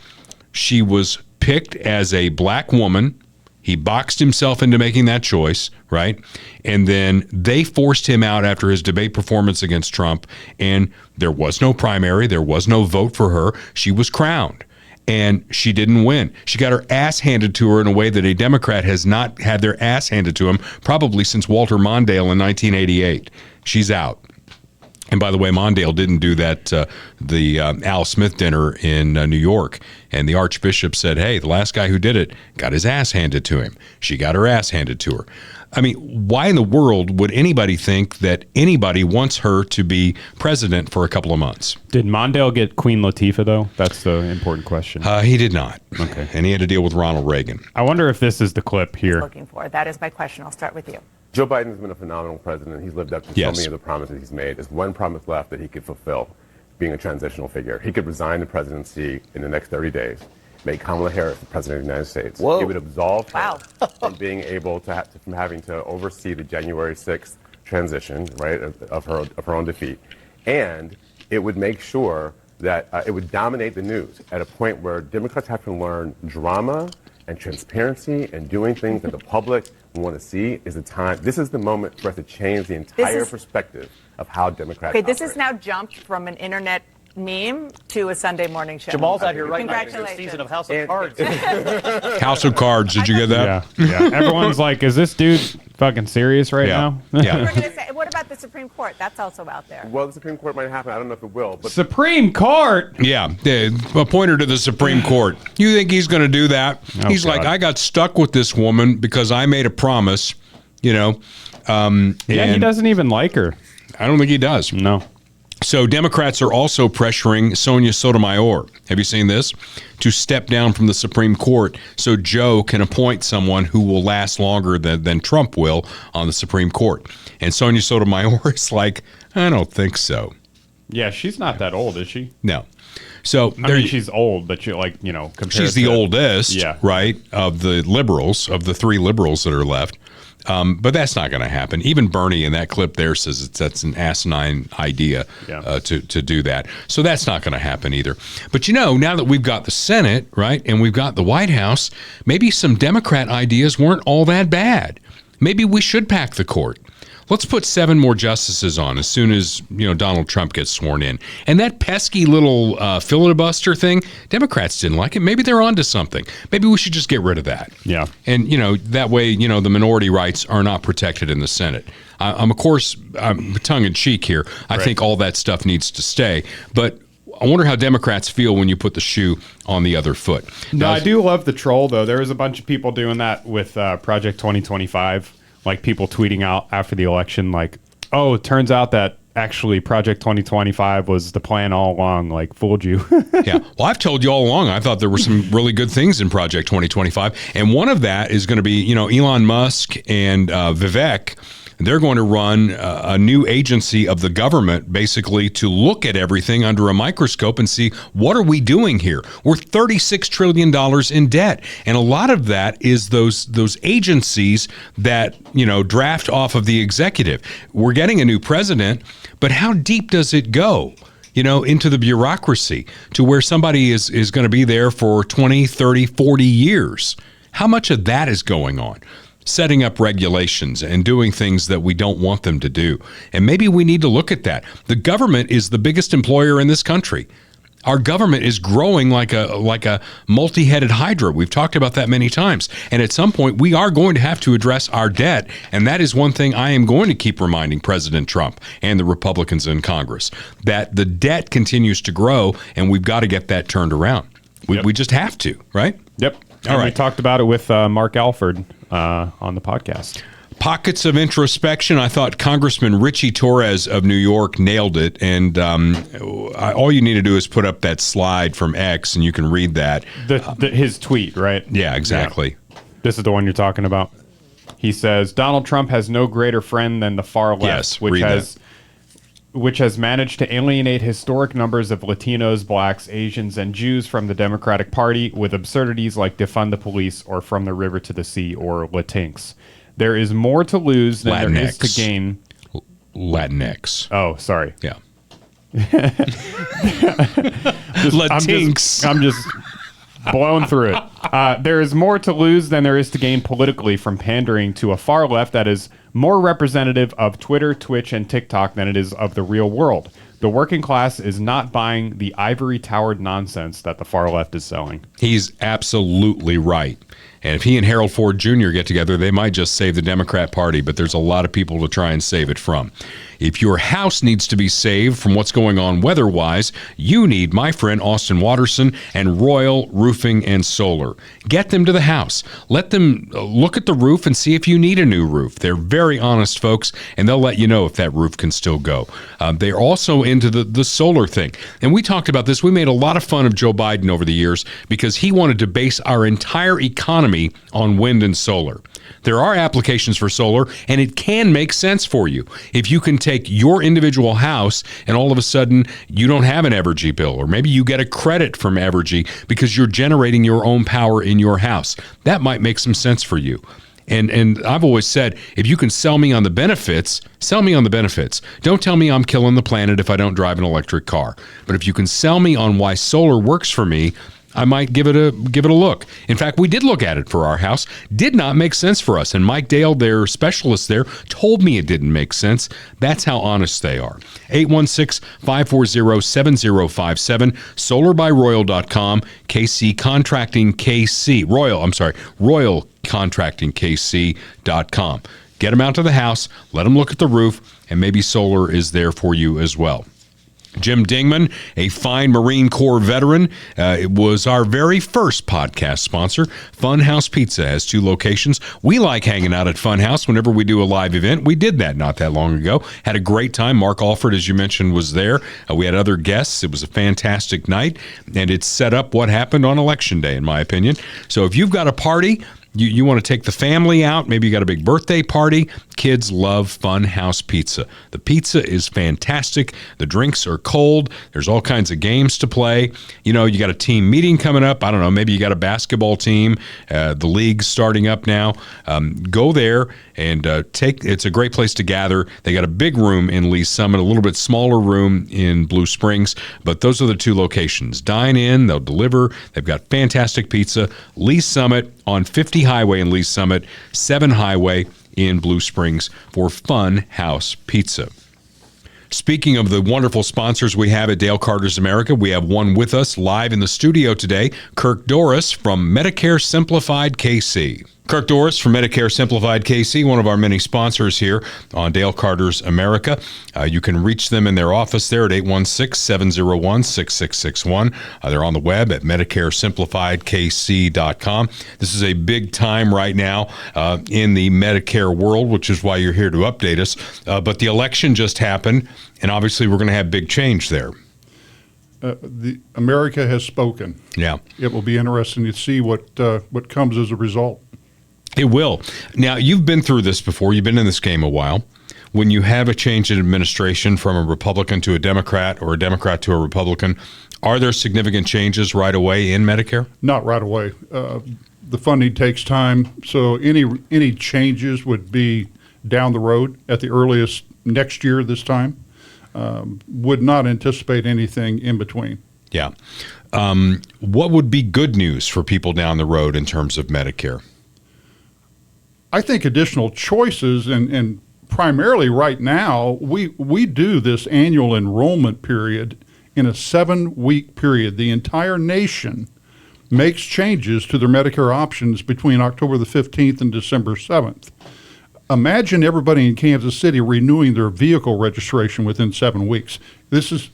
she was picked as a black woman. He boxed himself into making that choice, right? And then they forced him out after his debate performance against Trump, and there was no primary. There was no vote for her. She was crowned, and she didn't win. She got her ass handed to her in a way that a Democrat has not had their ass handed to him probably since Walter Mondale in 1988. She's out. And by the way, Mondale didn't do that, the Al Smith dinner in New York. And the Archbishop said, hey, the last guy who did it got his ass handed to him. She got her ass handed to her. I mean, why in the world would anybody think that anybody wants her to be president for a couple of months? Did Mondale get Queen Latifah, though? That's the important question. He did not. Okay. And he had to deal with Ronald Reagan. I wonder if this is the clip here. Looking for. That is my question. I'll start with you. Joe Biden's been a phenomenal president. He's lived up to so many of the promises he's made. There's one promise left that he could fulfill, being a transitional figure. He could resign the presidency in the next 30 days, make Kamala Harris the president of the United States. Whoa. It would absolve her from being able to from having to oversee the January 6th transition, right, of her own defeat. And it would make sure that it would dominate the news at a point where Democrats have to learn drama and transparency and doing things that the public want to see is the time. This is the moment for us to change the entire perspective of how Democrats Okay, this operate. has now jumped from an internet meme to a Sunday morning show. Jamal's out here right now. Congratulations. Season of House of Cards. House of Cards. Did you get that? Yeah. Everyone's like, is this dude fucking serious right now? Yeah. We're gonna say, what about the Supreme Court? That's also out there. Well, the Supreme Court might happen. I don't know if it will. But Supreme Court? Yeah. Appoint her to the Supreme Court. You think he's going to do that? Oh, He's like, I got stuck with this woman because I made a promise, you know. Yeah, he and doesn't even like her. I don't think he does. No. So Democrats are also pressuring Sonia Sotomayor, have you seen this, to step down from the Supreme Court so Joe can appoint someone who will last longer than Trump will on the Supreme Court. And Sonia Sotomayor is like, I don't think so. Yeah, she's not that old, is she? No. So I mean, she's old, but you're like, you know, compared she's the to, oldest, yeah, right, of the liberals, of the three liberals that are left. But that's not going to happen. Even Bernie in that clip there says that's an asinine idea to do that. So that's not going to happen either. But, you know, now that we've got the Senate, right, and we've got the White House, maybe some Democrat ideas weren't all that bad. Maybe we should pack the court. Let's put 7 more justices on as soon as, you know, Donald Trump gets sworn in. And that pesky little filibuster thing, Democrats didn't like it. Maybe they're onto something. Maybe we should just get rid of that. Yeah. And, you know, that way, you know, the minority rights are not protected in the Senate. I'm, of course, tongue-in-cheek here. I think all that stuff needs to stay. But I wonder how Democrats feel when you put the shoe on the other foot. No, I do love the troll, though. There was a bunch of people doing that with Project 2025. Like people tweeting out after the election, like, oh, it turns out that actually Project 2025 was the plan all along, like fooled you. Yeah. Well, I've told you all along, I thought there were some really good things in Project 2025. And one of that is going to be, you know, Elon Musk and Vivek. They're going to run a new agency of the government, basically, to look at everything under a microscope and see, what are we doing here? We're $36 trillion in debt. And a lot of that is those agencies that, you know, draft off of the executive. We're getting a new president, but how deep does it go? You know, into the bureaucracy to where somebody is going to be there for 20, 30, 40 years. How much of that is going on? Setting up regulations and doing things that we don't want them to do. And maybe we need to look at that. The government is the biggest employer in this country. Our government is growing like a multi-headed hydra. We've talked about that many times. And at some point, we are going to have to address our debt. And that is one thing I am going to keep reminding President Trump and the Republicans in Congress, that the debt continues to grow, and we've got to get that turned around. We just have to, right? Yep. All right. We talked about it with Mark Alford on the podcast. Pockets of introspection. I thought Congressman Richie Torres of New York nailed it. And all you need to do is put up that slide from X, and you can read that. His tweet, right? Yeah, exactly. Yeah. This is the one you're talking about. He says, Donald Trump has no greater friend than the far left, which has managed to alienate historic numbers of Latinos, blacks, Asians, and Jews from the Democratic Party with absurdities like defund the police or from the river to the sea or Latinx. There is more to lose than there is to gain. Latinx. Oh, sorry. Yeah. Latinx. I'm just blown through it. There is more to lose than there is to gain politically from pandering to a far left that is more representative of Twitter, Twitch, and TikTok than it is of the real world. The working class is not buying the ivory towered nonsense that the far left is selling. He's absolutely right. And if he and Harold Ford Jr. get together, they might just save the Democrat Party, but there's a lot of people to try and save it from. If your house needs to be saved from what's going on weather-wise, you need my friend Austin Watterson and Royal Roofing and Solar. Get them to the house. Let them look at the roof and see if you need a new roof. They're very honest folks, and they'll let you know if that roof can still go. They're also into the solar thing. And we talked about this. We made a lot of fun of Joe Biden over the years because he wanted to base our entire economy on wind and solar. There are applications for solar, and it can make sense for you. If you can take your individual house and all of a sudden you don't have an Evergy bill, or maybe you get a credit from Evergy because you're generating your own power in your house, that might make some sense for you. And I've always said, if you can sell me on the benefits, sell me on the benefits. Don't tell me I'm killing the planet if I don't drive an electric car. But if you can sell me on why solar works for me, I might give it a look. In fact, we did look at it for our house. Did not make sense for us. And Mike Dale, their specialist there, told me it didn't make sense. That's how honest they are. 816-540-7057, solarbyroyal.com, KC Contracting KC, Royal Contracting KC.com. Get them out to the house, let them look at the roof, and maybe solar is there for you as well. Jim Dingman, a fine Marine Corps veteran, it was our very first podcast sponsor. Funhouse Pizza has 2 locations. We like hanging out at Funhouse whenever we do a live event. We did that not that long ago. Had a great time. Mark Alford, as you mentioned, was there. We had other guests. It was a fantastic night, and it set up what happened on Election Day, in my opinion. So if you've got a party, you want to take the family out, maybe you got a big birthday party, kids love Funhouse Pizza. The pizza is fantastic. The drinks are cold. There's all kinds of games to play. You know, you got a team meeting coming up. I don't know, maybe you got a basketball team. The league's starting up now. Go there and it's a great place to gather. They got a big room in Lee Summit, a little bit smaller room in Blue Springs, but those are the 2 locations. Dine in, they'll deliver. They've got fantastic pizza. Lee Summit on 50 Highway in Lee Summit, 7 Highway in Blue Springs for Funhouse Pizza. Speaking of the wonderful sponsors we have at Dale Carter's America, we have one with us live in the studio today, Kirk Doris from Medicare Simplified KC. Kirk Doris from Medicare Simplified KC, one of our many sponsors here on Dale Carter's America. You can reach them in their office there at 816-701-6661. They're on the web at MedicareSimplifiedKC.com. This is a big time right now in the Medicare world, which is why you're here to update us. But the election just happened, and obviously we're going to have big change there. America has spoken. Yeah. It will be interesting to see what comes as a result. It will. Now, you've been through this before. You've been in this game a while. When you have a change in administration from a Republican to a Democrat or a Democrat to a Republican, are there significant changes right away in Medicare? Not right away. The funding takes time, so any changes would be down the road at the earliest next year this time. Would not anticipate anything in between. Yeah. What would be good news for people down the road in terms of Medicare? I think additional choices, and primarily right now, we do this annual enrollment period in a 7-week period. The entire nation makes changes to their Medicare options between October the 15th and December 7th. Imagine everybody in Kansas City renewing their vehicle registration within 7 weeks. There's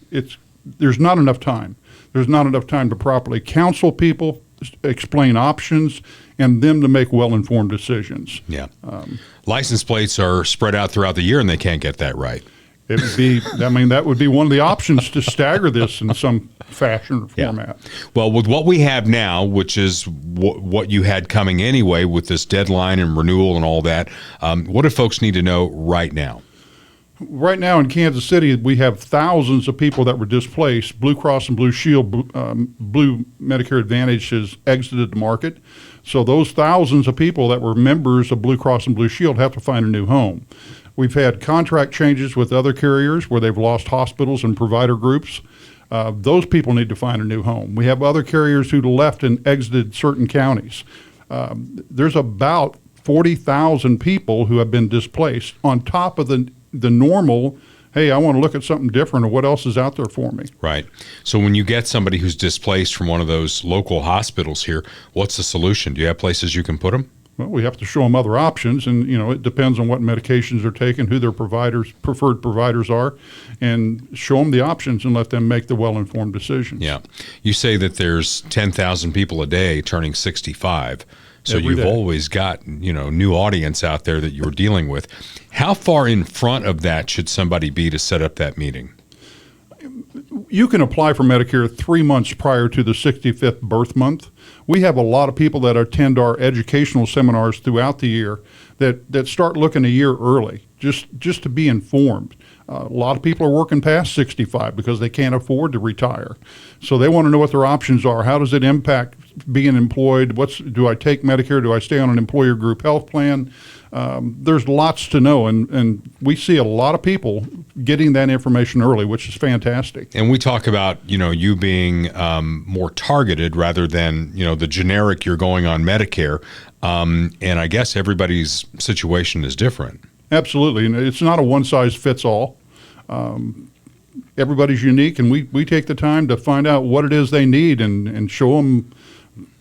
not enough time. There's not enough time to properly counsel people, explain options, and them to make well-informed decisions. Yeah. License plates are spread out throughout the year, and they can't get that right. It would be, that would be one of the options to stagger this in some fashion or format. Well, with what we have now, which is what you had coming anyway with this deadline and renewal and all that, what do folks need to know right now? Right now in Kansas City, we have thousands of people that were displaced. Blue Cross and Blue Shield, Blue Medicare Advantage has exited the market. So those thousands of people that were members of Blue Cross and Blue Shield have to find a new home. We've had contract changes with other carriers where they've lost hospitals and provider groups. Those people need to find a new home. We have other carriers who left and exited certain counties. There's about 40,000 people who have been displaced on top of the normal, hey, I want to look at something different, or what else is out there for me. Right. So when you get somebody who's displaced from one of those local hospitals here, what's the solution? Do you have places you can put them? Well, we have to show them other options, and it depends on what medications they're taking, who their preferred providers are, and show them the options and let them make the well-informed decisions. Yeah. You say that there's 10,000 people a day turning 65. So Every you've day. always got, new audience out there that you're dealing with. How far in front of that should somebody be to set up that meeting? You can apply for Medicare 3 months prior to the 65th birth month. We have a lot of people that attend our educational seminars throughout the year that start looking a year early, just to be informed. A lot of people are working past 65 because they can't afford to retire. So they want to know what their options are. How does it impact being employed? Do I take Medicare? Do I stay on an employer group health plan? There's lots to know, and we see a lot of people getting that information early, which is fantastic. And we talk about, you being more targeted rather than, the generic you're going on Medicare. And I guess everybody's situation is different. Absolutely. And it's not a one-size-fits-all. Everybody's unique, and we take the time to find out what it is they need and show them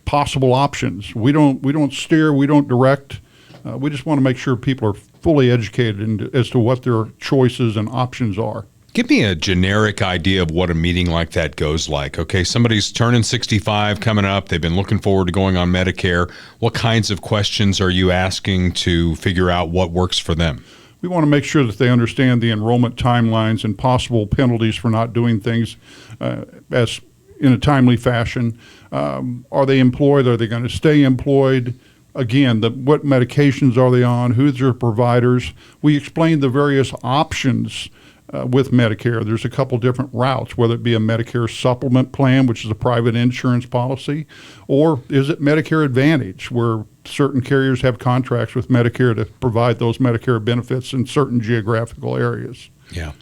possible options. We don't steer, we don't direct. We just want to make sure people are fully educated as to what their choices and options are. Give me a generic idea of what a meeting like that goes like. Okay, somebody's turning 65 coming up. They've been looking forward to going on Medicare. What kinds of questions are you asking to figure out what works for them? We want to make sure that they understand the enrollment timelines and possible penalties for not doing things as in a timely fashion. Are they employed? Are they going to stay employed? Again, what medications are they on? Who's their providers? We explain the various options with Medicare. There's a couple different routes, whether it be a Medicare supplement plan, which is a private insurance policy, or is it Medicare Advantage, where certain carriers have contracts with Medicare to provide those Medicare benefits in certain geographical areas. Yeah.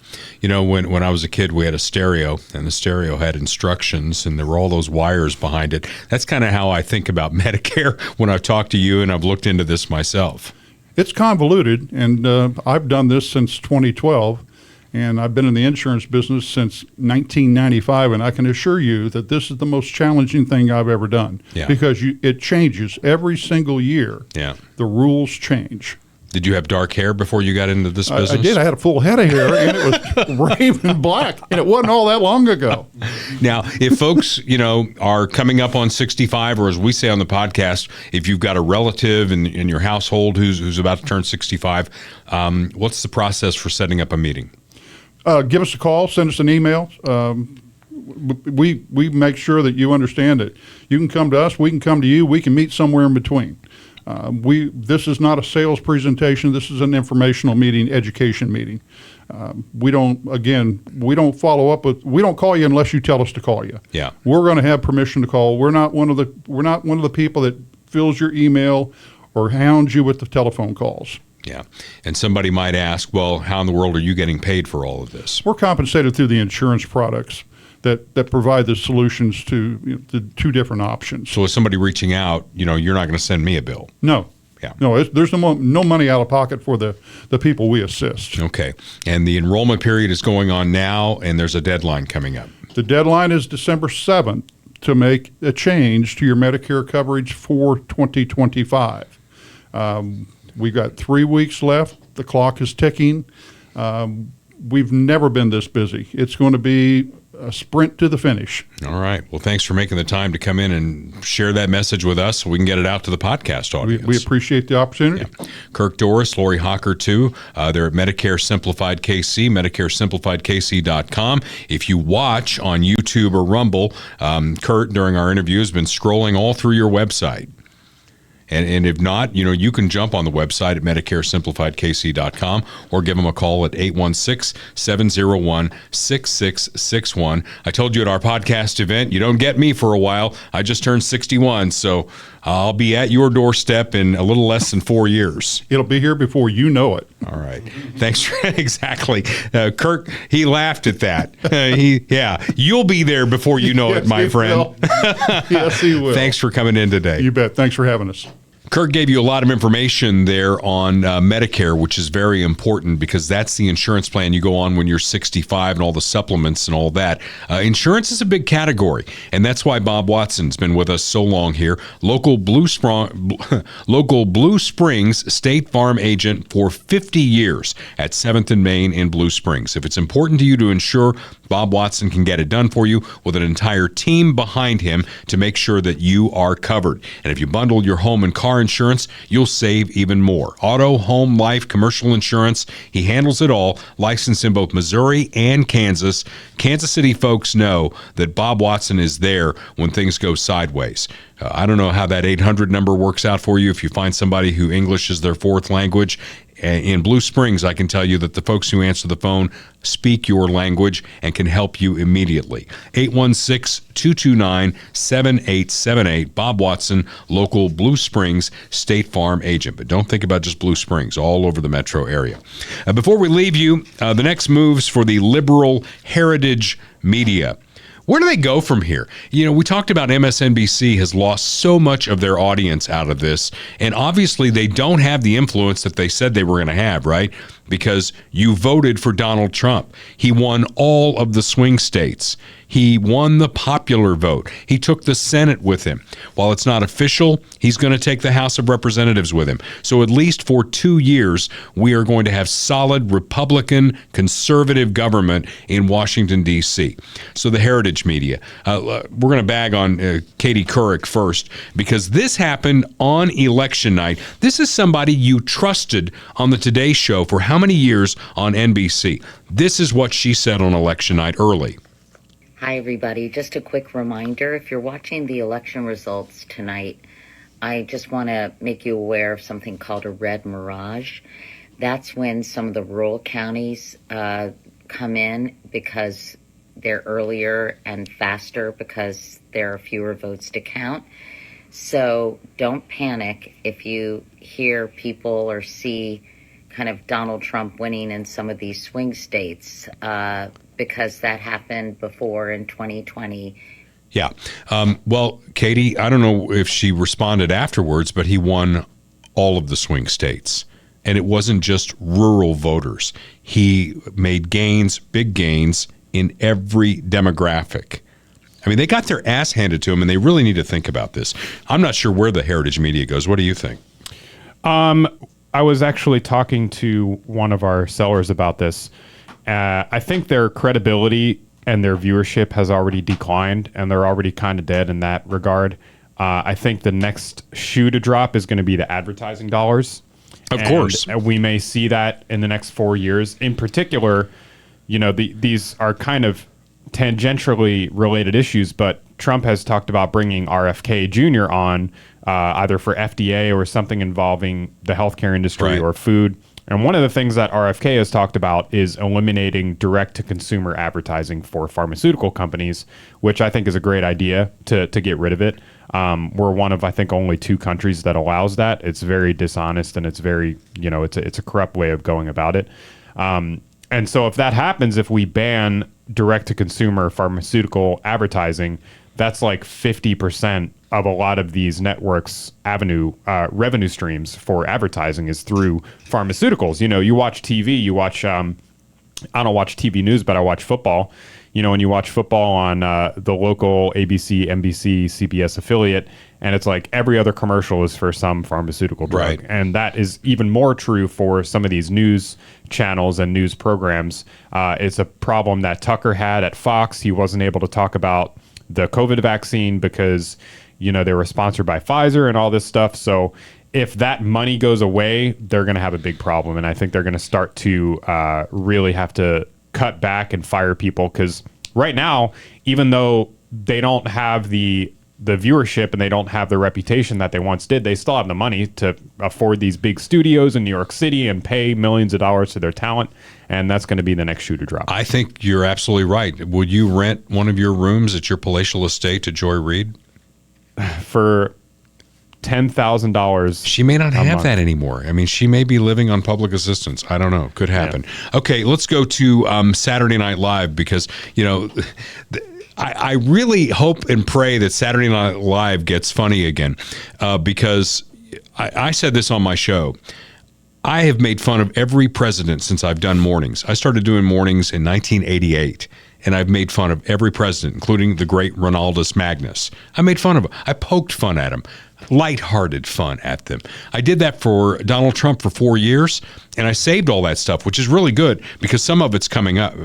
When I was a kid, we had a stereo, and the stereo had instructions, and there were all those wires behind it. That's kind of how I think about Medicare when I've talked to you and I've looked into this myself. It's convoluted, and I've done this since 2012. And I've been in the insurance business since 1995, and I can assure you that this is the most challenging thing I've ever done. Yeah. Because it changes every single year. Yeah. The rules change. Did you have dark hair before you got into this business? I did. I had a full head of hair, and it was raven black, and it wasn't all that long ago. Now, if folks, are coming up on 65, or as we say on the podcast, if you've got a relative in your household who's about to turn 65, what's the process for setting up a meeting? Give us a call, send us an email. We make sure that you understand it. You can come to us, we can come to you, we can meet somewhere in between. This is not a sales presentation. This is an informational meeting, education meeting. We don't follow up with. We don't call you unless you tell us to call you. Yeah, we're going to have permission to call. We're not one of the people that fills your email or hounds you with the telephone calls. Yeah. And somebody might ask, well, how in the world are you getting paid for all of this? We're compensated through the insurance products that provide the solutions to the two different options. So if somebody reaching out, you're not going to send me a bill? No. Yeah. No, there's no money out of pocket for the people we assist. Okay. And the enrollment period is going on now, and there's a deadline coming up. The deadline is December 7th to make a change to your Medicare coverage for 2025. We've got 3 weeks left. The clock is ticking. We've never been this busy. It's going to be a sprint to the finish. All right. Well, thanks for making the time to come in and share that message with us so we can get it out to the podcast audience. We appreciate the opportunity. Yeah. Kirk Doris, Lori Hawker, too. They're at Medicare Simplified KC, MedicareSimplifiedKC.com. If you watch on YouTube or Rumble, Kurt, during our interview, has been scrolling all through your website. And if not, you can jump on the website at MedicareSimplifiedKC.com or give them a call at 816-701-6661. I told you at our podcast event, you don't get me for a while. I just turned 61, so I'll be at your doorstep in a little less than 4 years. It'll be here before you know it. All right. Thanks for exactly. Kirk, he laughed at that. You'll be there before you know it, my friend. Yes, he will. Thanks for coming in today. You bet. Thanks for having us. Kirk gave you a lot of information there on Medicare, which is very important because that's the insurance plan you go on when you're 65 and all the supplements and all that. Insurance is a big category, and that's why Bob Watson's been with us so long here. Local Blue Springs State Farm agent for 50 years at 7th and Main in Blue Springs. If it's important to you to insure, Bob Watson can get it done for you with an entire team behind him to make sure that you are covered. And if you bundle your home and car insurance, you'll save even more. Auto, home, life, commercial insurance, he handles it all, licensed in both Missouri and Kansas. Kansas City folks know that Bob Watson is there when things go sideways. I don't know how that 800 number works out for you if you find somebody who English is their fourth language. In Blue Springs, I can tell you that the folks who answer the phone speak your language and can help you immediately. 816-229-7878. Bob Watson, local Blue Springs State Farm agent. But don't think about just Blue Springs, all over the metro area. Before we leave you, the next moves for the liberal heritage media. Where do they go from here? We talked about MSNBC has lost so much of their audience out of this, and obviously they don't have the influence that they said they were going to have, right? Because you voted for Donald Trump. He won all of the swing states. He won the popular vote. He took the Senate with him. While it's not official, he's going to take the House of Representatives with him. So at least for 2 years, we are going to have solid Republican conservative government in Washington, D.C. So the heritage media. We're going to bag on Katie Couric first because this happened on election night. This is somebody you trusted on the Today Show for how many years on NBC? This is what she said on election night early. Hi, everybody. Just a quick reminder, if you're watching the election results tonight, I just want to make you aware of something called a red mirage. That's when some of the rural counties come in because they're earlier and faster because there are fewer votes to count. So don't panic if you hear people or see kind of Donald Trump winning in some of these swing states, because that happened before in 2020. Yeah. Well, Katie, I don't know if she responded afterwards, but he won all of the swing states. And it wasn't just rural voters. He made gains, big gains, in every demographic. I mean, they got their ass handed to them, and they really need to think about this. I'm not sure where the heritage media goes. What do you think? I was actually talking to one of our sellers about this. I think their credibility and their viewership has already declined, and they're already kind of dead in that regard. I think the next shoe to drop is going to be the advertising dollars. Of course. We may see that in the next 4 years. In particular, these are kind of tangentially related issues, but Trump has talked about bringing RFK Jr. on either for FDA or something involving the healthcare industry or food. And one of the things that RFK has talked about is eliminating direct-to-consumer advertising for pharmaceutical companies, which I think is a great idea to get rid of it. We're one of, I think, only 2 countries that allows that. It's very dishonest, and it's very, it's a corrupt way of going about it. And so if that happens, if we ban direct-to-consumer pharmaceutical advertising, that's like 50% of a lot of these networks' revenue streams for advertising is through pharmaceuticals. You watch TV, I don't watch TV news, but I watch football. when you watch football on the local ABC, NBC, CBS affiliate, and it's like every other commercial is for some pharmaceutical drug. Right. And that is even more true for some of these news channels and news programs. It's a problem that Tucker had at Fox. He wasn't able to talk about the COVID vaccine because, they were sponsored by Pfizer and all this stuff. So if that money goes away, they're going to have a big problem. And I think they're going to start to really have to cut back and fire people, because right now, even though they don't have the viewership and they don't have the reputation that they once did, they still have the money to afford these big studios in New York City and pay millions of dollars to their talent. And that's going to be the next shoe to drop. I think you're absolutely right. Would you rent one of your rooms at your palatial estate to Joy Reid? For $10,000. She may not have that anymore. I mean, she may be living on public assistance. I don't know. Could happen. Yeah. Okay, let's go to Saturday Night Live, because, I really hope and pray that Saturday Night Live gets funny again, because I said this on my show. I have made fun of every president since I've done mornings. I started doing mornings in 1988, and I've made fun of every president, including the great Ronaldus Magnus. I made fun of him. I poked fun at him. Lighthearted fun at them. I did that for Donald Trump for 4 years, and I saved all that stuff, which is really good because some of it's coming back.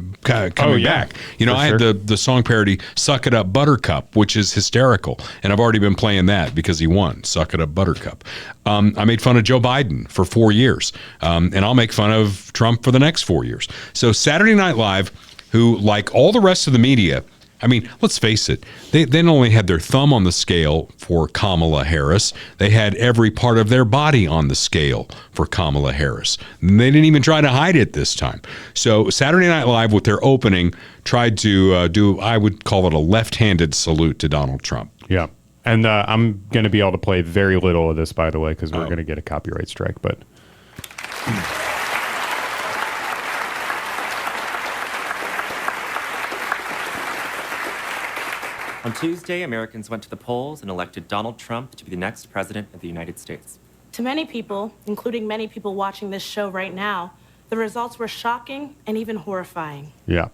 I had the song parody "Suck It Up, Buttercup," which is hysterical, and I've already been playing that because he won. Suck It Up, Buttercup. I made fun of Joe Biden for 4 years, and I'll make fun of Trump for the next 4 years. So Saturday Night Live, who, like all the rest of the media, I mean, let's face it, they not only had their thumb on the scale for Kamala Harris, they had every part of their body on the scale for Kamala Harris. And they didn't even try to hide it this time. So Saturday Night Live, with their opening, tried to do, I would call it a left-handed salute to Donald Trump. Yeah. And I'm going to be able to play very little of this, by the way, because we're going to get a copyright strike. But on Tuesday, Americans went to the polls and elected Donald Trump to be the next president of the United States. To many people, including many people watching this show right now, the results were shocking and even horrifying. yeah,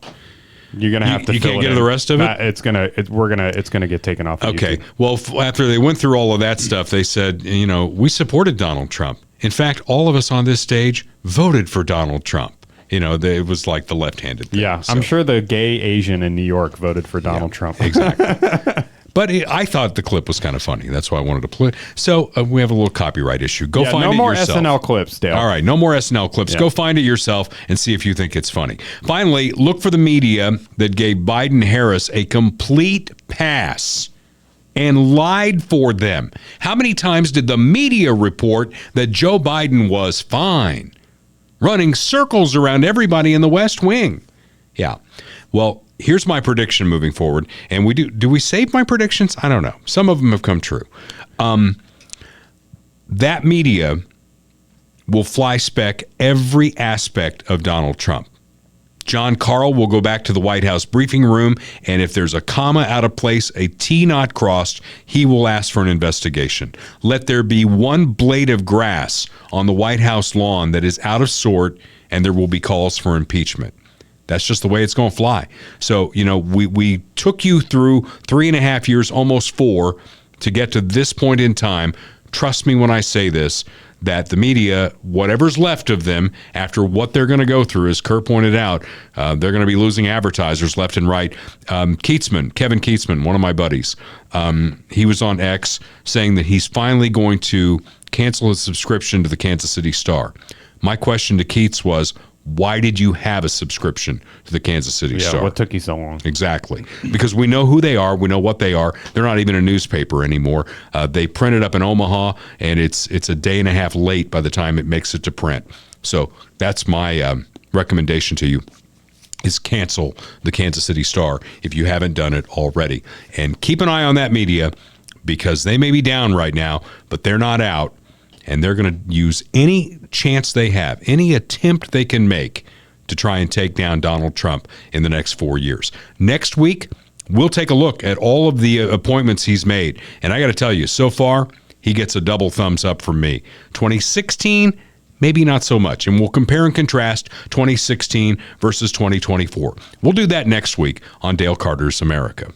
you're gonna have to. You fill can't it get in. to the rest of it? It's gonna get taken off. Of Okay. YouTube. Well, after they went through all of that stuff, they said, we supported Donald Trump. In fact, all of us on this stage voted for Donald Trump. It was like the left-handed thing. Yeah, So- I'm sure the gay Asian in New York voted for Donald Trump. Exactly. But I thought the clip was kind of funny. That's why I wanted to play it. So we have a little copyright issue. Go find no it more yourself. SNL clips, Dale. All right, no more SNL clips. Yeah. Go find it yourself and see if you think it's funny. Finally, look for the media that gave Biden-Harris a complete pass and lied for them. How many times did the media report that Joe Biden was fine, running circles around everybody in the West Wing? Yeah. Well, here's my prediction moving forward. And do we save my predictions? I don't know. Some of them have come true. That media will fly spec every aspect of Donald Trump. John Carl will go back to the White House briefing room, and if there's a comma out of place, a T not crossed, he will ask for an investigation. Let there be one blade of grass on the White House lawn that is out of sort, and there will be calls for impeachment. That's just the way it's going to fly. So, we took you through 3.5 years, almost 4, to get to this point in time. Trust me when I say this, that the media, whatever's left of them, after what they're going to go through, as Kurt pointed out, they're going to be losing advertisers left and right. Kevin Keatsman, one of my buddies, he was on X saying that he's finally going to cancel his subscription to the Kansas City Star. My question to Keats was, why did you have a subscription to the Kansas City Star? What took you so long? Exactly. Because we know who they are. We know what they are. They're not even a newspaper anymore. They print it up in Omaha, and it's a day and a half late by the time it makes it to print. So that's my recommendation to you, is cancel the Kansas City Star if you haven't done it already. And keep an eye on that media, because they may be down right now, but they're not out. And they're going to use any chance they have, any attempt they can make to try and take down Donald Trump in the next 4 years. Next week, we'll take a look at all of the appointments he's made. And I got to tell you, so far, he gets a double thumbs up from me. 2016, maybe not so much. And we'll compare and contrast 2016 versus 2024. We'll do that next week on Dale Carter's America.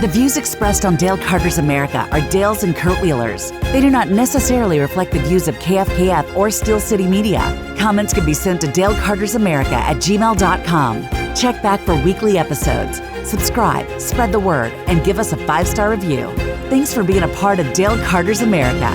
The views expressed on Dale Carter's America are Dale's and Kurt Wheeler's. They do not necessarily reflect the views of KFKF or Steel City Media. Comments can be sent to dalecartersamerica@gmail.com. Check back for weekly episodes. Subscribe, spread the word, and give us a 5-star review. Thanks for being a part of Dale Carter's America.